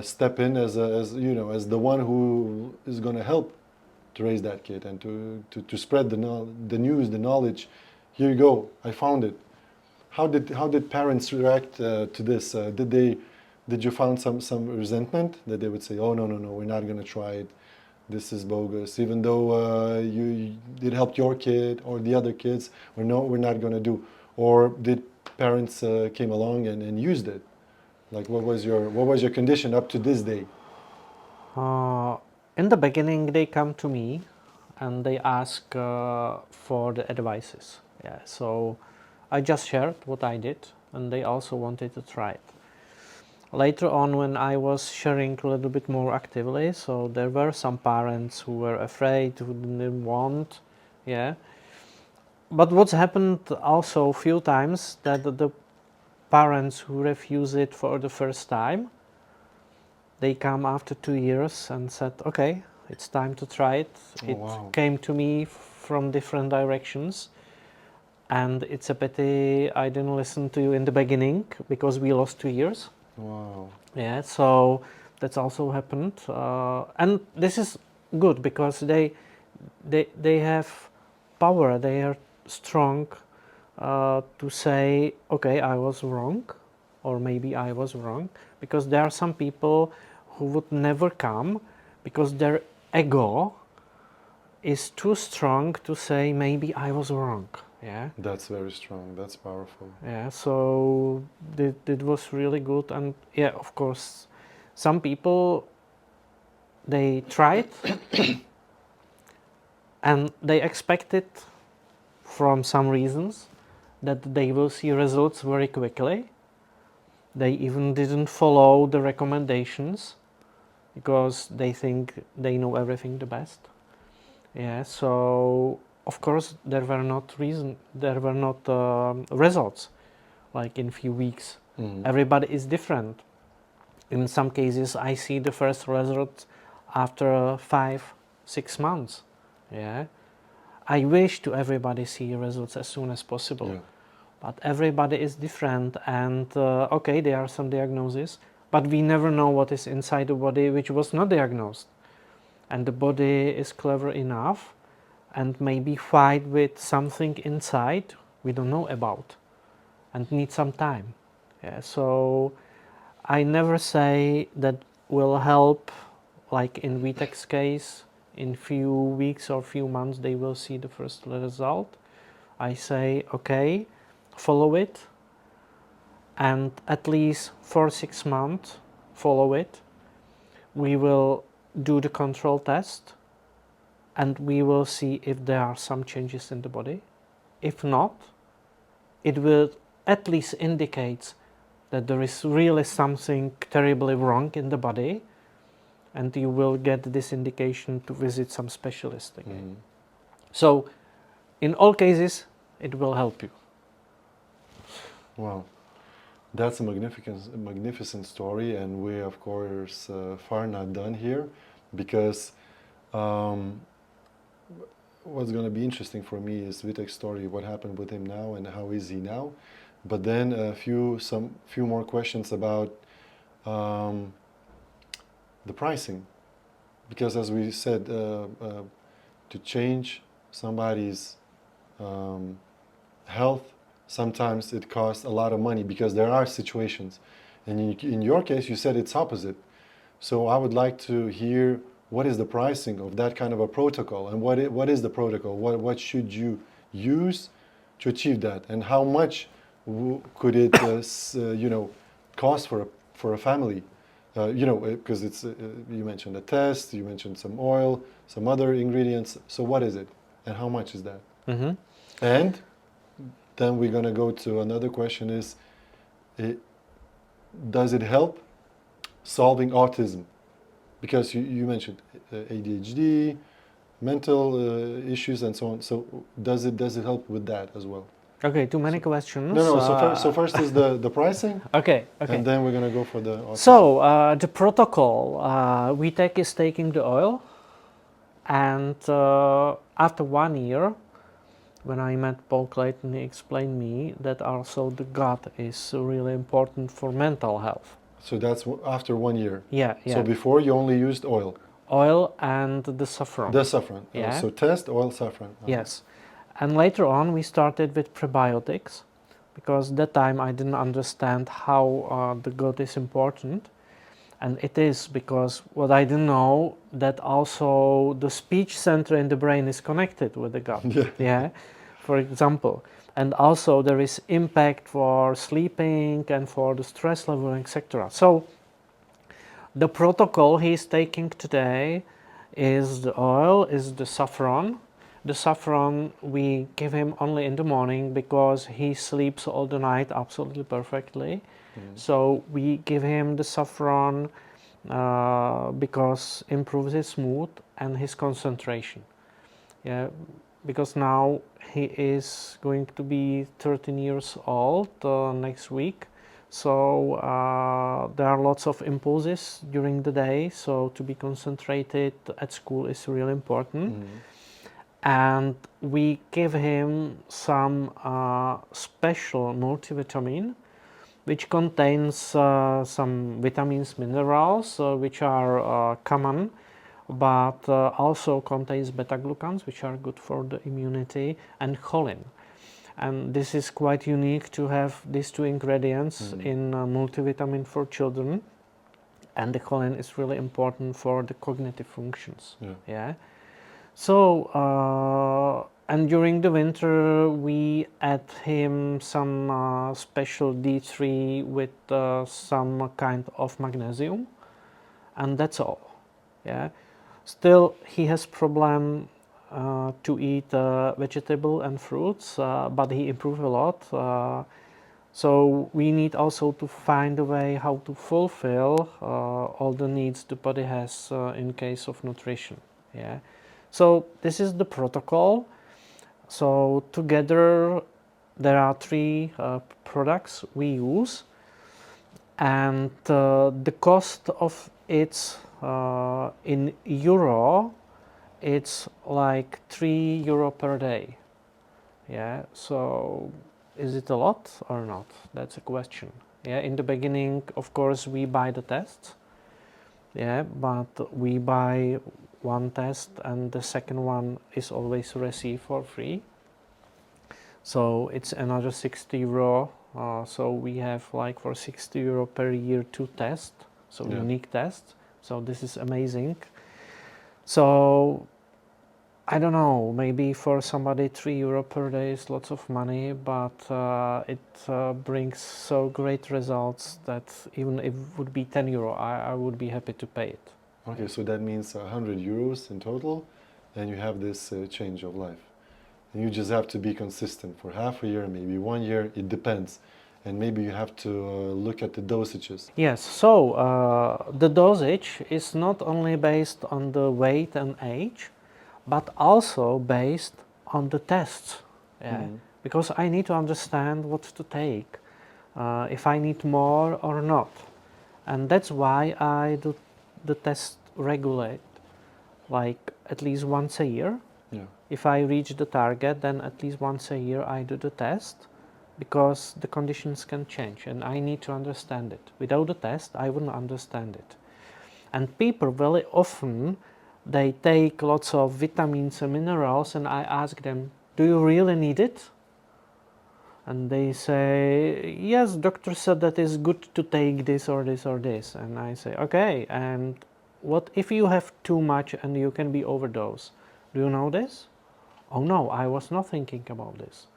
S1: step in as the one who is going to help to raise that kid and to spread the news, the knowledge. Here you go, I found it. How did parents react to this? Did you find some resentment that they would say, oh no, we're not going to try it, this is bogus, even though it helped your kid or the other kids, or no, we're not going to do? Or did parents came along and used it? Like, what was your condition up to this day?
S2: In the beginning, they come to me, and they ask for the advices. Yeah, so I just shared what I did, and they also wanted to try it. Later on, when I was sharing a little bit more actively, so there were some parents who were afraid, who didn't want, yeah. But what's happened also a few times, that the parents who refuse it for the first time, they come after 2 years and said, okay, it's time to try it.
S1: Oh,
S2: It
S1: wow.
S2: came to me from different directions. And it's a pity I didn't listen to you in the beginning, because we lost 2 years.
S1: Wow.
S2: Yeah, so that's also happened. And this is good, because they have power, they are strong to say, okay, I was wrong, or maybe I was wrong, because there are some people who would never come because their ego is too strong to say maybe I was wrong. Yeah.
S1: That's very strong. That's powerful.
S2: Yeah. So it was really good, and yeah, of course, some people they tried and they expected from some reasons that they will see results very quickly. They even didn't follow the recommendations because they think they know everything the best. Yeah, so of course there were not results like in few weeks. Everybody is different. In some cases I see the first results after 5-6 months. Yeah, I wish to everybody see results as soon as possible.
S1: Yeah.
S2: But everybody is different, and okay, there are some diagnoses, but we never know what is inside the body which was not diagnosed. And the body is clever enough and maybe fight with something inside we don't know about and need some time. Yeah, so I never say that will help, like in Vítek's case, in few weeks or few months they will see the first result. I say, okay, follow it, and at least for 6 months follow it. We will do the control test and we will see if there are some changes in the body. If not, it will at least indicate that there is really something terribly wrong in the body, and you will get this indication to visit some specialist again. So in all cases it will help you.
S1: Wow, that's a magnificent story, and we of course far not done here, because what's going to be interesting for me is Vítek's story, what happened with him now and how is he now, but then a few more questions about the pricing, because as we said, to change somebody's health, sometimes it costs a lot of money, because there are situations, and in your case you said it's opposite. So I would like to hear, what is the pricing of that kind of a protocol, and what is the protocol, what should you use to achieve that, and how much could it cost for a family, because it's you mentioned a test, you mentioned some oil, some other ingredients, so what is it and how much is that? And then we're going to go to another question, is does it help solving autism? Because you mentioned ADHD, mental issues and so on. So does it help with that as well?
S2: Okay, too many questions.
S1: No. So first is the pricing.
S2: Okay.
S1: And then we're going to go for the autism.
S2: So the protocol, Vítek is taking the oil, and after 1 year, when I met Paul Clayton, he explained me that also the gut is really important for mental health.
S1: So that's after 1 year.
S2: Yeah.
S1: So before you only used oil.
S2: Oil and the saffron.
S1: The saffron.
S2: Yeah.
S1: So test oil, saffron.
S2: Yes. And later on we started with prebiotics, because that time I didn't understand how the gut is important. And it is, because what I didn't know, that also the speech center in the brain is connected with the gut. Yeah. For example. And also there is impact for sleeping and for the stress level, etc. So the protocol he's taking today is the oil, is the saffron. The saffron we give him only in the morning, because he sleeps all the night absolutely perfectly. So we give him the saffron because improves his mood and his concentration. Yeah, because now he is going to be 13 years old next week. So there are lots of impulses during the day, so to be concentrated at school is really important. And we give him some special multivitamin, which contains some vitamins, minerals, which are common, but also contains beta-glucans, which are good for the immunity, and choline. And this is quite unique to have these two ingredients in multivitamin for children. And the choline is really important for the cognitive functions. Yeah. So, and during the winter, we add him some special D3 with some kind of magnesium, and that's all. Yeah. Still, he has problem to eat vegetable and fruits, but he improved a lot. So we need also to find a way how to fulfill all the needs the body has in case of nutrition. Yeah. So this is the protocol. So together there are 3 products we use, and the cost of it in euro, it's like €3 per day. Yeah. So is it a lot or not? That's a question. Yeah. In the beginning, of course, we buy the tests. Yeah, but we buy one test and the second one is always received for free. So it's another €60. So we have like for €60 per year 2 tests, so
S1: Yeah.
S2: unique tests. So this is amazing. So I don't know, maybe for somebody €3 per day is lots of money, but it brings so great results that even if it would be €10, I would be happy to pay it.
S1: Okay, so that means €100 in total, and you have this change of life. And you just have to be consistent for half a year, maybe 1 year, it depends. And maybe you have to look at the dosages.
S2: Yes, so the dosage is not only based on the weight and age, but also based on the tests. Yeah?
S1: Mhm.
S2: Because I need to understand what to take, if I need more or not. And that's why I do the test regulate, like at least once a year.
S1: Yeah.
S2: If I reach the target, then at least once a year I do the test, because the conditions can change and I need to understand it. Without the test, I wouldn't understand it. And people very often, they take lots of vitamins and minerals, and I ask them, do you really need it? And they say, yes, doctor said that it's good to take this or this or this. And I say, okay, and what if you have too much and you can be overdose? Do you know this? Oh no, I was not thinking about this.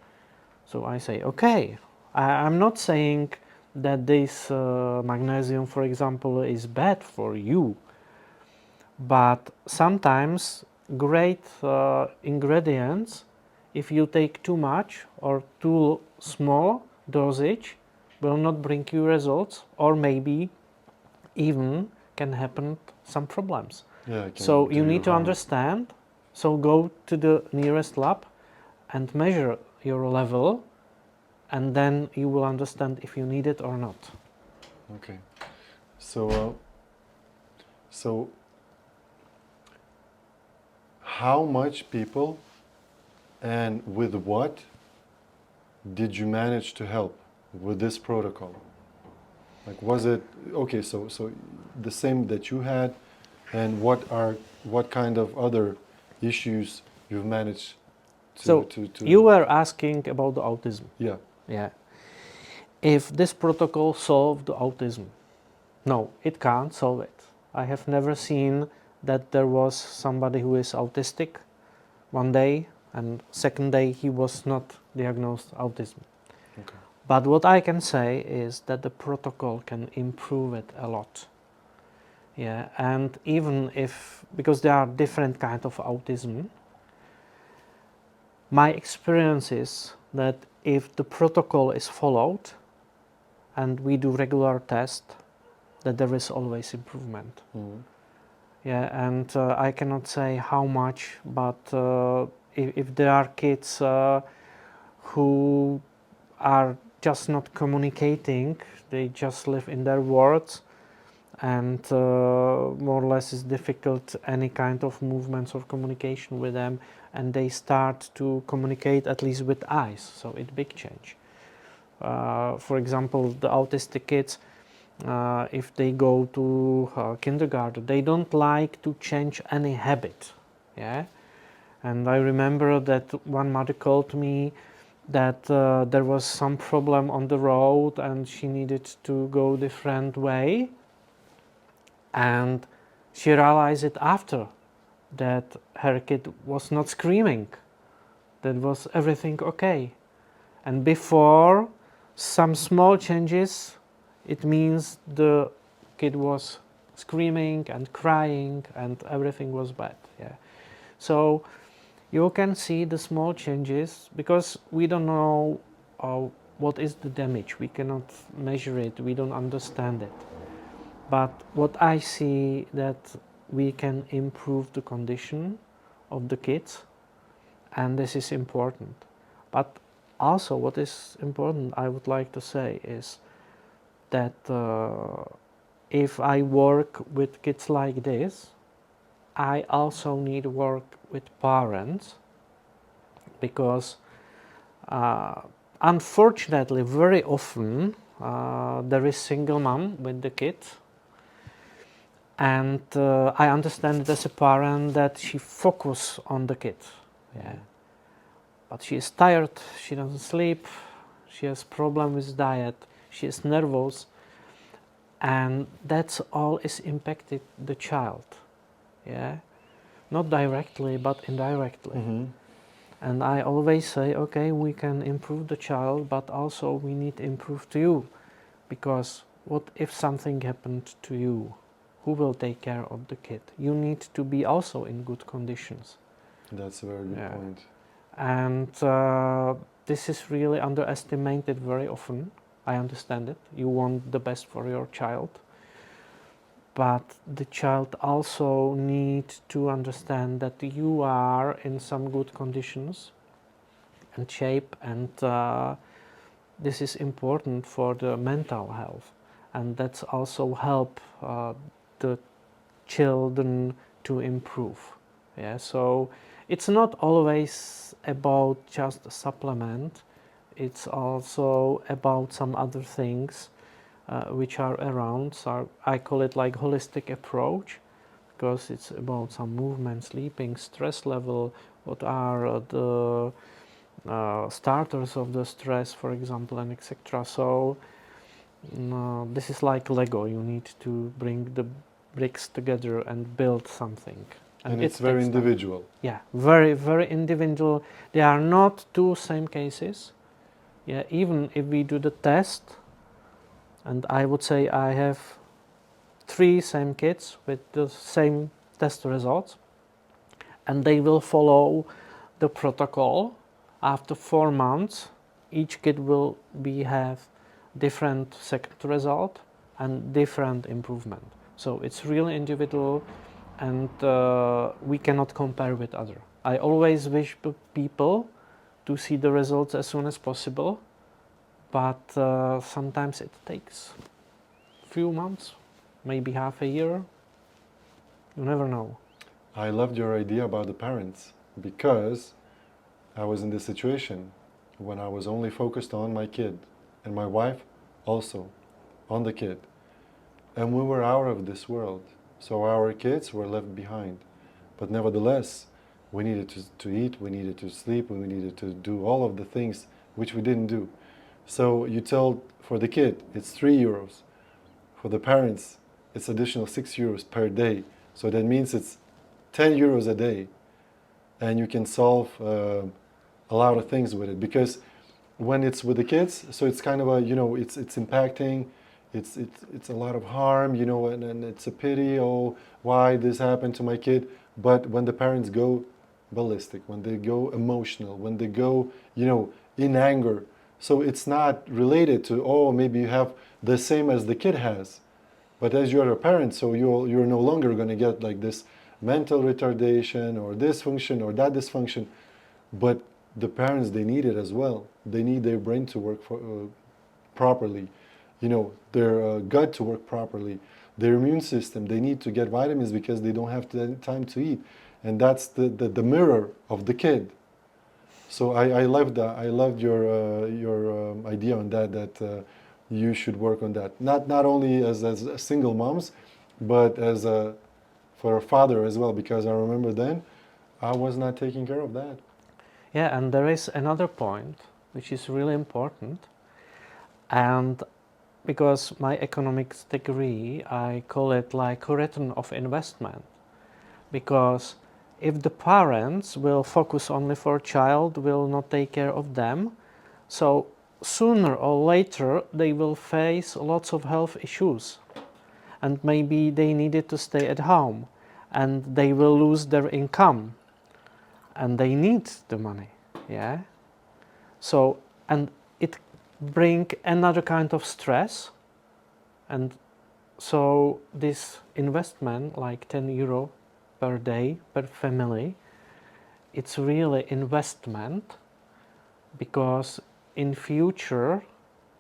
S2: So I say, okay, I'm not saying that this magnesium, for example, is bad for you, but sometimes great ingredients, if you take too much or too small dosage, will not bring you results, or maybe even can happen some problems.
S1: Yeah, it can
S2: So
S1: do
S2: you
S1: you
S2: need to
S1: harm.
S2: understand. So go to the nearest lab and measure your level, and then you will understand if you need it or not.
S1: Okay. So how much people and with what did you manage to help with this protocol? Like, was it okay? So the same that you had, and what kind of other issues you've managed to
S2: So you were asking about the autism.
S1: yeah.
S2: Yeah. If this protocol solved the autism, no, it can't solve it. I have never seen that there was somebody who is autistic one day and second day he was not diagnosed autism.
S1: Okay.
S2: But what I can say is that the protocol can improve it a lot. Yeah, and even if, because there are different kinds of autism, my experience is that if the protocol is followed and we do regular tests, that there is always improvement.
S1: Mhm.
S2: Yeah, and I cannot say how much, but if there are kids who are just not communicating, they just live in their worlds, and more or less it's difficult any kind of movements or communication with them, and they start to communicate at least with eyes, so it's big change. For example, the autistic kids, if they go to kindergarten, they don't like to change any habit. Yeah, and I remember that one mother called me that there was some problem on the road and she needed to go different way, and she realized it after that her kid was not screaming, that was everything okay. And before some small changes, it means the kid was screaming and crying and everything was bad. Yeah. So you can see the small changes because we don't know what is the damage. We cannot measure it. We don't understand it. But what I see that we can improve the condition of the kids, and this is important. But also what is important, I would like to say, is that if I work with kids like this, I also need to work with parents, because unfortunately very often there is single mom with the kid, and I understand it as a parent that she focus on the kid, yeah, but she is tired, she doesn't sleep, she has problem with diet, she is nervous, and that's all is impacted the child, yeah, not directly but indirectly.
S1: Mm-hmm.
S2: And I always say, okay, we can improve the child, but also we need to improve to you, because what if something happened to you? Who will take care of the kid? You need to be also in good conditions.
S1: That's a very good point.
S2: And this is really underestimated very often. I understand it. You want the best for your child. But the child also needs to understand that you are in some good conditions and shape, and this is important for the mental health. And that's also help the children to improve. Yeah, so it's not always about just a supplement. It's also about some other things which are around. So I call it like holistic approach, because it's about some movement, sleeping, stress level, what are the starters of the stress, for example, and etc. So this is like Lego. You need to bring the bricks together and build something.
S1: And it's very individual.
S2: Yeah, very, very individual. They are not two same cases. Yeah, even if we do the test, and I would say I have 3 same kids with the same test results, and they will follow the protocol. After 4 months, each kid will have different second result and different improvement. So it's really individual, and we cannot compare with other. I always wish people to see the results as soon as possible, but sometimes it takes few months, maybe half a year. You never know.
S1: I loved your idea about the parents, because I was in this situation when I was only focused on my kid, and my wife also on the kid. And we were out of this world. So our kids were left behind. But nevertheless, we needed to eat, we needed to sleep, we needed to do all of the things which we didn't do. So you told for the kid, it's 3 euros. For the parents, it's additional 6 euros per day. So that means it's 10 euros a day. And you can solve a lot of things with it. Because when it's with the kids, so it's kind of a, you know, it's impacting, it's a lot of harm, you know, and it's a pity, oh, why this happened to my kid. But when the parents go ballistic, when they go emotional, when they go, you know, in anger, so it's not related to, oh, maybe you have the same as the kid has. But as you're a parent, so you're no longer going to get like this mental retardation or dysfunction or that dysfunction. But the parents, they need it as well. They need their brain to work properly, you know, their gut to work properly, their immune system. They need to get vitamins because they don't have time to eat. And that's the mirror of the kid. So I loved that. I loved your idea on that you should work on that. Not only as single moms, but as for a father as well. Because I remember then I was not taking care of that.
S2: Yeah, and there is another point which is really important, and because my economics degree, I call it like return of investment, because if the parents will focus only for a child, will not take care of them, so sooner or later they will face lots of health issues, and maybe they needed to stay at home, and they will lose their income, and they need the money, yeah. So, and it bring another kind of stress, and so this investment, like 10 euro per day per family, it's really investment, because in future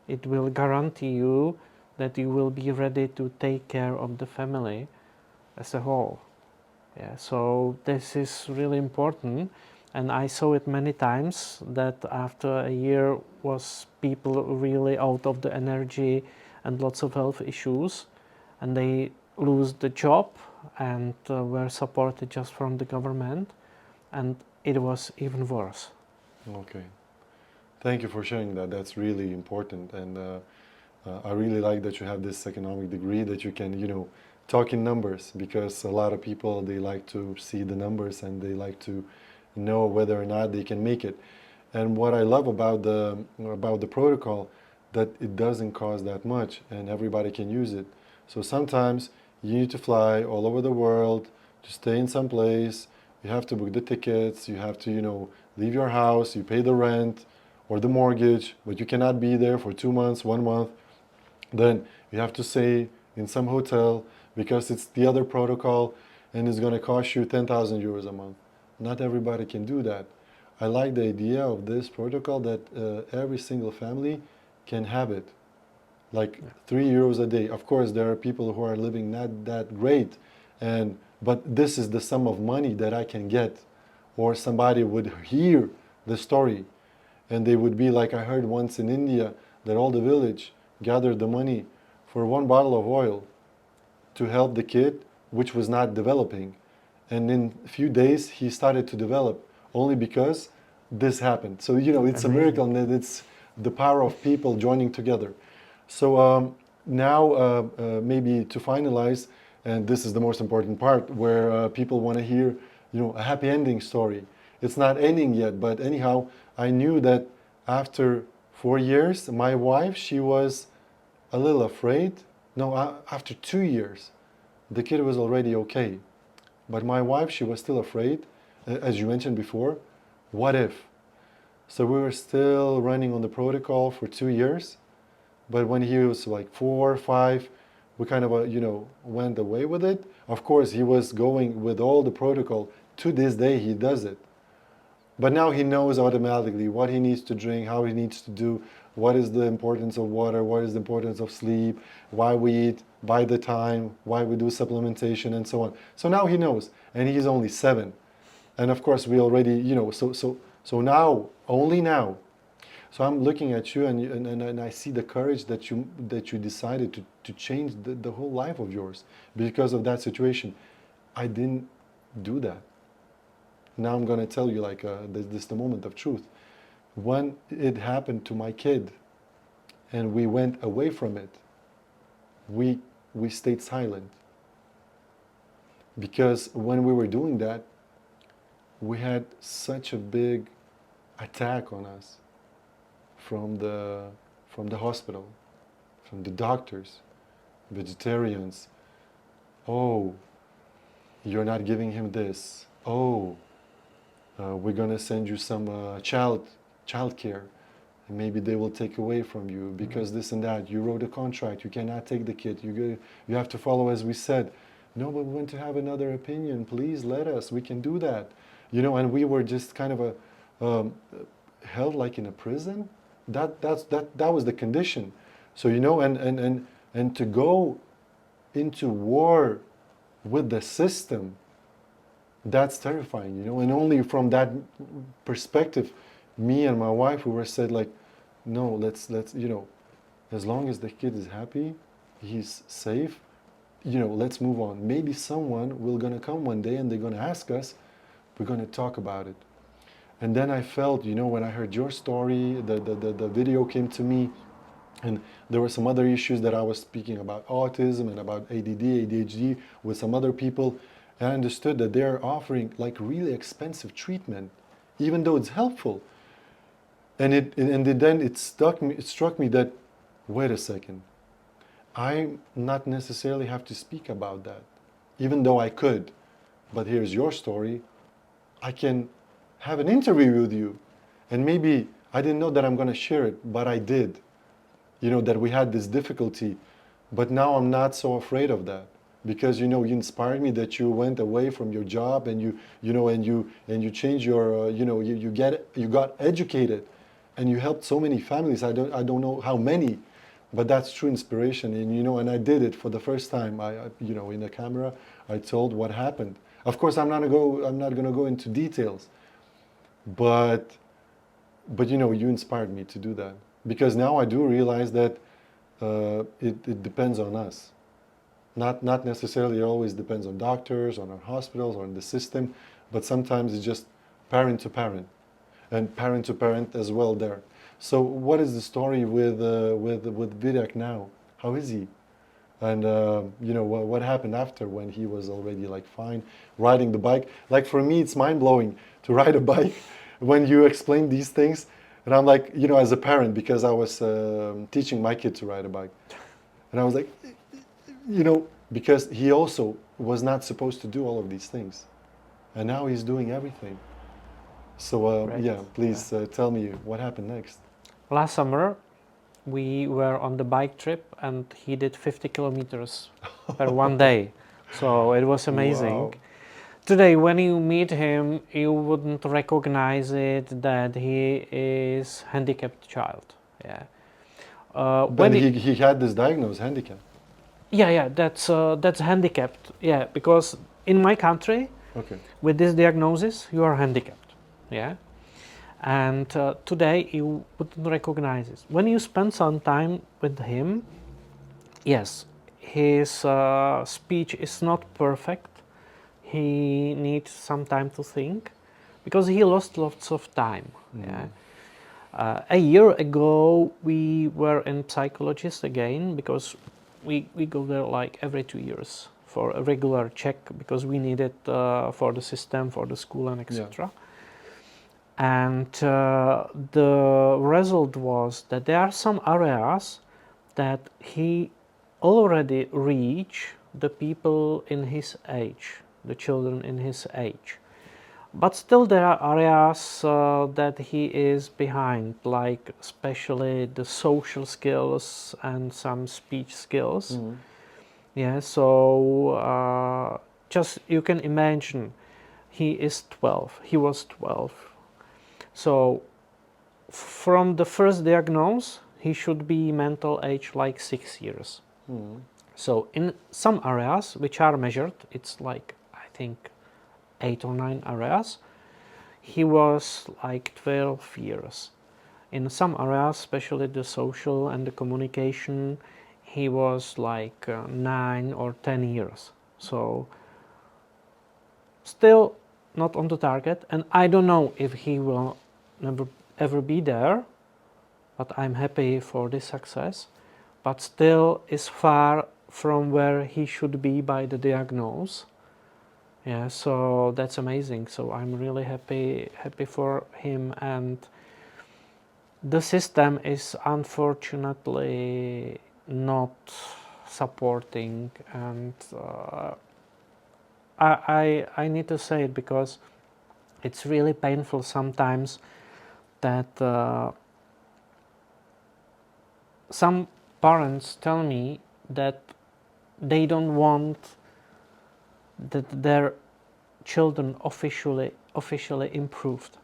S2: it will guarantee you that you will be ready to take care of the family as a whole. Yeah, so this is really important, and I saw it many times that after a year was people really out of the energy and lots of health issues, and they lose the job and were supported just from the government, and it was even worse.
S1: Okay. Thank you for sharing that. That's really important, and I really like that you have this economic degree, that you can, talk in numbers, because a lot of people, they like to see the numbers and they like to know whether or not they can make it. And what I love about the protocol, that it doesn't cost that much and everybody can use it. So sometimes you need to fly all over the world to stay in some place. You have to book the tickets. You have to, leave your house. You pay the rent or the mortgage, but you cannot be there for 2 months, 1 month. Then you have to stay in some hotel because it's the other protocol, and it's going to cost you 10,000 euros a month. Not everybody can do that. I like the idea of this protocol, that every single family can have it, like 3 euros a day. Of course, there are people who are living not that great, but this is the sum of money that I can get. Or somebody would hear the story, and they would be like, I heard once in India that all the village gathered the money for 1 bottle of oil to help the kid, which was not developing. And in a few days, he started to develop, only because this happened. So, it's a miracle, and it's the power of people joining together. So now, maybe to finalize, and this is the most important part, where people want to hear, a happy ending story. It's not ending yet, but anyhow, I knew that after 4 years, my wife, she was a little afraid. No, after 2 years, the kid was already okay. But my wife, she was still afraid, as you mentioned before. What if? So we were still running on the protocol for 2 years. But when he was like 4 or 5, we kind of, went away with it. Of course, he was going with all the protocol. To this day, he does it. But now he knows automatically what he needs to drink, how he needs to do, what is the importance of water, what is the importance of sleep, why we eat by the time, why we do supplementation, and so on. So now he knows, and he's only 7. And of course, we already, so now, only now. So I'm looking at you, and I see the courage that you decided to change the whole life of yours because of that situation. I didn't do that. Now I'm going to tell you, this is the moment of truth. When it happened to my kid and we went away from it, we stayed silent. Because when we were doing that, we had such a big attack on us from the hospital, from the doctors, vegetarians. Oh, you're not giving him this. Oh, we're going to send you some child care. And maybe they will take away from you because this and that. You wrote a contract. You cannot take the kid. You have to follow as we said. No, but we want to have another opinion. Please let us. We can do that. And we were just kind of held like in a prison. That was the condition. So, and to go into war with the system, that's terrifying, and only from that perspective, me and my wife, we were said like, no, let's as long as the kid is happy, he's safe, let's move on. Maybe someone will gonna come one day and they're gonna ask us, we're gonna talk about it. And then I felt, when I heard your story, the video came to me, and there were some other issues that I was speaking about, autism and about ADD, ADHD with some other people. And I understood that they're offering like really expensive treatment, even though it's helpful. And then it struck me that, wait a second, I not necessarily have to speak about that, even though I could. But here's your story. I can have an interview with you. And maybe I didn't know that I'm going to share it, but I did. You know, that we had this difficulty. But now I'm not so afraid of that. Because, you know, you inspired me that you went away from your job and you changed your, you got educated and you helped so many families. I don't know how many, but that's true inspiration. And, you know, and I did it for the first time. In the camera, I told what happened. Of course, I'm not going to go into details, but you know, you inspired me to do that, because now I do realize that it depends on us. Not necessarily always depends on doctors, on our hospitals, or on the system, but sometimes it's just parent to parent, and parent to parent as well there. So what is the story with Vítěk now? How is he? And you know, what happened after, when he was already like fine, riding the bike? Like for me, it's mind-blowing to ride a bike when you explain these things. And I'm like, you know, as a parent, because I was teaching my kid to ride a bike. And I was like, you know, because he also was not supposed to do all of these things. And now he's doing everything. So
S2: Right.
S1: yeah, please tell me what happened next.
S2: Last summer, we were on the bike trip and he did 50 kilometers per one day. So it was amazing.
S1: Wow.
S2: Today, when you meet him, you wouldn't recognize it that he is handicapped child. Yeah.
S1: But he had this diagnosed handicap.
S2: Yeah, that's handicapped. Yeah, because in my country,
S1: Okay.
S2: with this diagnosis, you are handicapped. Yeah. And today you wouldn't recognize it. When you spend some time with him, yes, his speech is not perfect. He needs some time to think, because he lost lots of time. Yeah. A year ago, we were in psychologist again, because we go there like every 2 years for a regular check, because we need it for the system, for the school, and etc.
S1: Yeah.
S2: And the result was that there are some areas that he already reached the people in his age, the children in his age. But still there are areas that he is behind, like especially the social skills and some speech skills. Yeah, so just you can imagine, he is 12, he was 12. So from the first diagnosis, he should be mental age like 6 years. So in some areas which are measured, it's like, I think, 8 or 9 areas, he was like 12 years. In some areas, especially the social and the communication, he was like 9 or 10 years. So still not on the target, and I don't know if he will never ever be there, but I'm happy for this success, but still is far from where he should be by the diagnosis. Yeah, so that's amazing. So I'm really happy for him, and the system is unfortunately not supporting, and I need to say it because it's really painful sometimes that some parents tell me that they don't want that their children officially improved,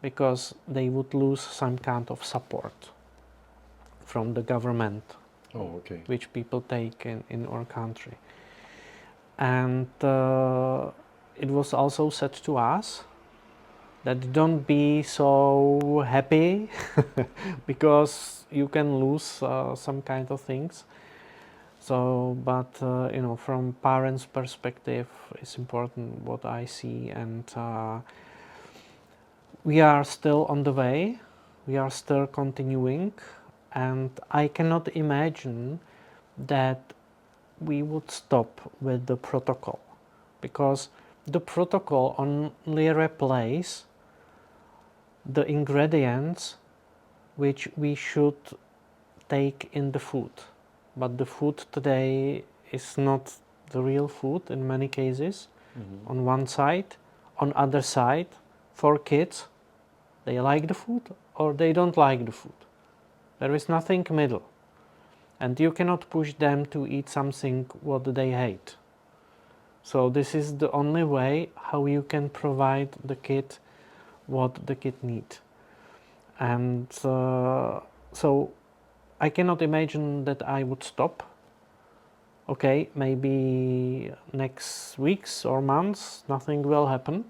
S2: because they would lose some kind of support from the government.
S1: Oh, okay.
S2: Which people take in our country. And it was also said to us that don't be so happy because you can lose some kind of things. So, but you know, from parents' perspective, it's important what I see, and we are still on the way. We are still continuing, and I cannot imagine that we would stop with the protocol. because the protocol only replaces the ingredients which we should take in the food. But the food today is not the real food in many cases. On one side, on other side, for kids, they like the food or they don't like the food. There is nothing middle. And you cannot push them to eat something what they hate. So this is the only way how you can provide the kid what the kid needs. And so I cannot imagine that I would stop. Okay, maybe next weeks or months nothing will happen.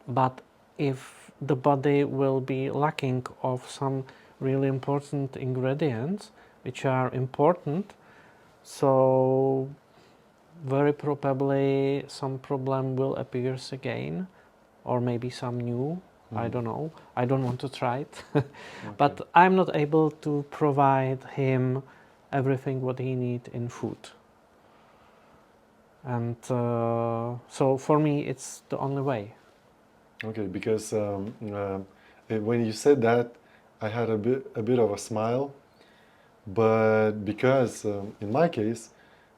S2: But if the body will be lacking of some really important ingredients which are important, so very probably some problem will appear again, or maybe some new. I don't know. I don't want to try it. But I'm not able to provide him everything what he needs in food. And so for me, it's the only way.
S1: Okay, because when you said that, I had a bit of a smile, but because in my case,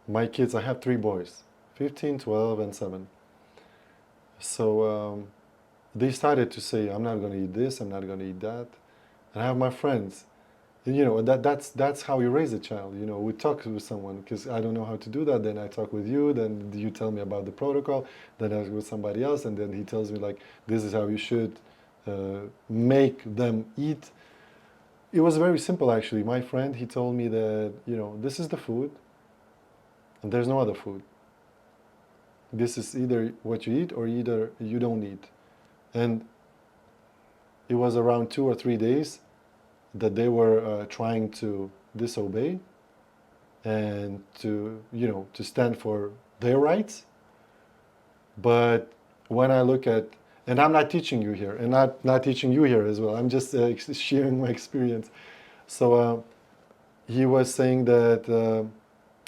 S1: my kids, I have 3 boys, 15, 12, and 7. So they started to say, I'm not going to eat this, I'm not going to eat that. And I have my friends. You know, that's how you raise a child. You know, we talk with someone, because I don't know how to do that. Then I talk with you, then you tell me about the protocol, then I talk with somebody else, and then he tells me, like, this is how you should make them eat. It was very simple, actually. My friend, he told me that, you know, this is the food, and there's no other food. This is either what you eat or either you don't eat. And it was around 2 or 3 days that they were trying to disobey and to, you know, to stand for their rights. But when I look at, and I'm not teaching you here, and not teaching you here as well, I'm just sharing my experience. So he was saying that,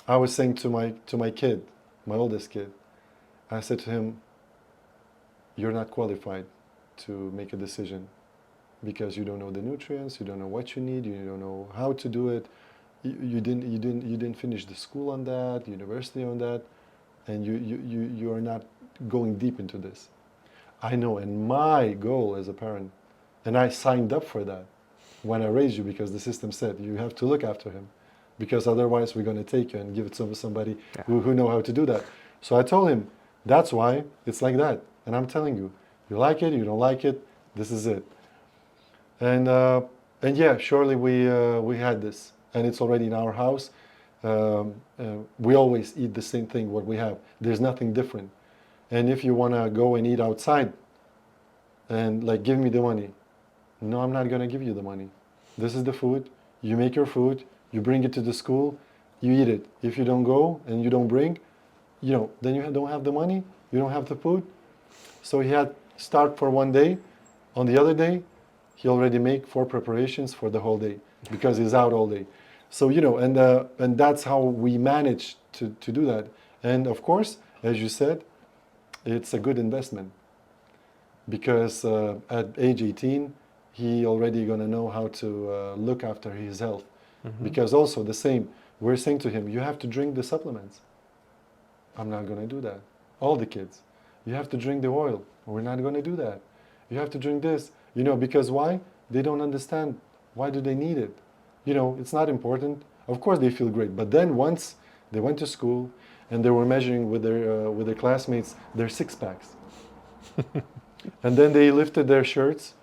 S1: I was saying to my kid, my oldest kid, I said to him, you're not qualified to make a decision, because you don't know the nutrients, you don't know what you need, you don't know how to do it, you didn't finish the school on that, university on that, and you are not going deep into this. I know, and my goal as a parent, and I signed up for that when I raised you, because the system said you have to look after him, because otherwise we're going to take you and give it to somebody who know how to do that. So I told him, that's why it's like that. And I'm telling you, you like it, you don't like it, this is it. And yeah, surely we had this, and it's already in our house. We always eat the same thing, what we have. There's nothing different. And if you want to go and eat outside and like, give me the money. No, I'm not going to give you the money. This is the food. You make your food, you bring it to the school, you eat it. If you don't go and you don't bring, you know, then you don't have the money, you don't have the food. So he had start for one day. On the other day, he already make 4 preparations for the whole day, because he's out all day. So, you know, and that's how we managed to do that. And of course, as you said, it's a good investment, because at age 18, he already gonna know how to look after his health. Because also the same, we're saying to him, you have to drink the supplements. I'm not gonna do that. All the kids, you have to drink the oil. We're not gonna do that. You have to drink this, you know, because why? They don't understand. Why do they need it? You know, it's not important. Of course they feel great, but then once they went to school and they were measuring with their classmates their 6-packs, and then they lifted their shirts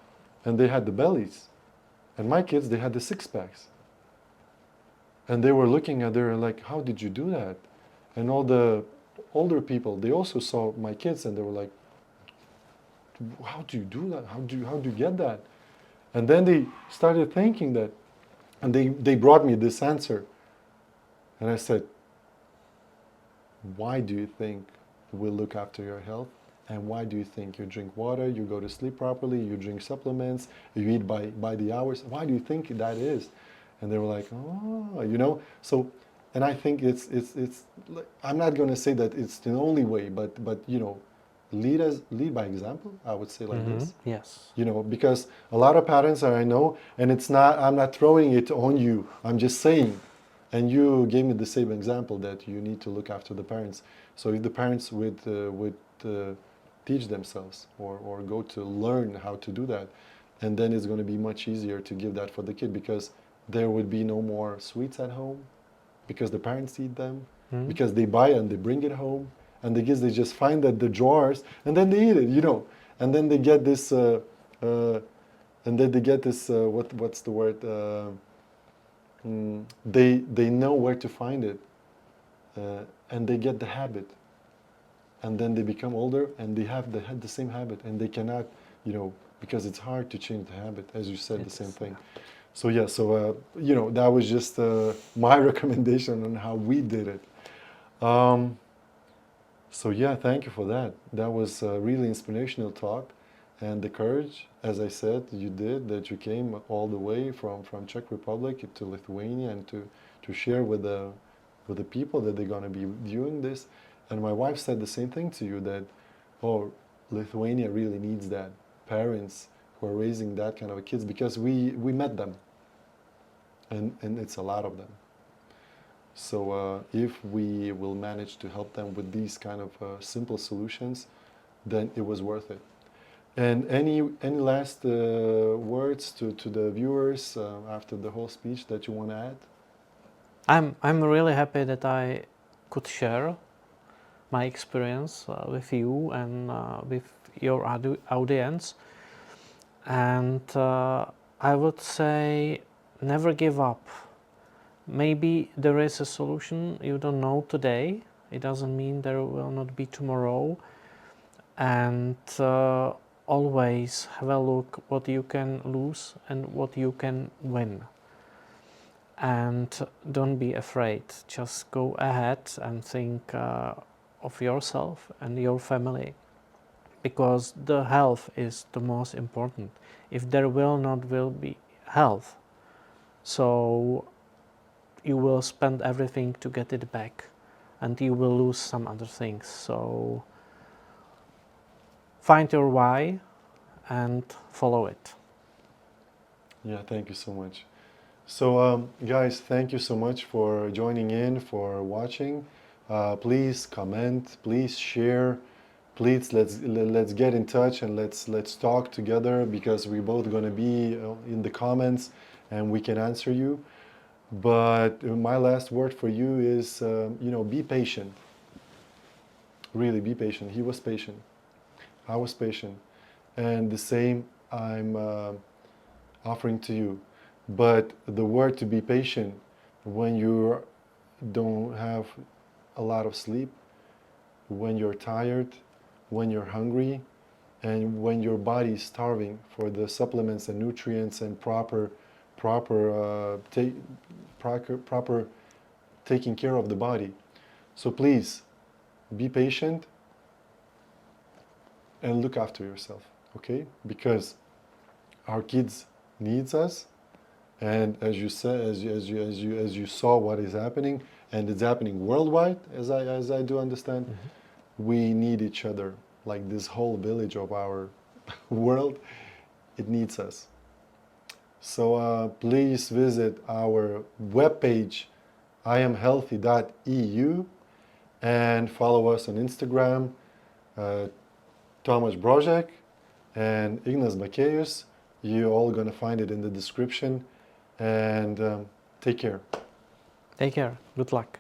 S1: and they had the bellies, and my kids, they had the 6-packs, and they were looking at their, like, how did you do that? And all the older people, they also saw my kids and they were like, how do you do that? How do you get that? And then they started thinking that, and they brought me this answer. And I said, why do you think we'll look after your health? And why do you think you drink water, you go to sleep properly, you drink supplements, you eat by the hours? Why do you think that is? And they were like, oh, you know. So and I think it's I'm not going to say that it's the only way, but lead by example. I would say like this.
S2: Yes.
S1: Because a lot of parents I know, and I'm not throwing it on you. I'm just saying, and you gave me the same example that you need to look after the parents. So if the parents would teach themselves or go to learn how to do that, and then it's going to be much easier to give that for the kid, because there would be no more sweets at home, because the parents eat them, because they buy and they bring it home, and the kids, they just find that the drawers and then they eat it, and then they get this what's the word, they know where to find it, and they get the habit, and then they become older and they have the same habit, and they cannot, because it's hard to change the habit, as you said, the same thing. So yeah, that was just my recommendation on how we did it. So yeah, thank you for that. That was a really inspirational talk, and the courage, as I said, you did, that you came all the way from Czech Republic to Lithuania, and to share with the people that they're going to be viewing this. And my wife said the same thing to you, that, oh, Lithuania really needs that. Parents who are raising that kind of kids, because we met them, and it's a lot of them. So if we will manage to help them with these kind of simple solutions, then it was worth it. And any last words to the viewers after the whole speech that you want to add?
S2: I'm really happy that I could share my experience with you and with your audience. And I would say, never give up. Maybe there is a solution you don't know today. It doesn't mean there will not be tomorrow. And always have a look what you can lose and what you can win. And don't be afraid. Just go ahead and think of yourself and your family, because the health is the most important. If there will be health, so you will spend everything to get it back, and you will lose some other things. So find your why and follow it.
S1: Yeah, thank you so much. So guys, thank you so much for joining in, for watching. Please comment, please share, please let's get in touch, and let's talk together, because we're both going to be in the comments and we can answer you. But my last word for you is, be patient. Really, be patient. He was patient. I was patient. And the same I'm offering to you. But the word to be patient, when you don't have a lot of sleep, when you're tired, when you're hungry, and when your body is starving for the supplements and nutrients and proper taking care of the body. So please, be patient and look after yourself, okay? Because our kids needs us, and as you said, as you saw what is happening, and it's happening worldwide, as I do understand, we need each other. Like this whole village of our world, it needs us. So please visit our webpage, iamhealthy.eu, and follow us on Instagram, Tomáš Brožek and Ignas Bakeus. You're all going to find it in the description. And take care.
S2: Take care. Good luck.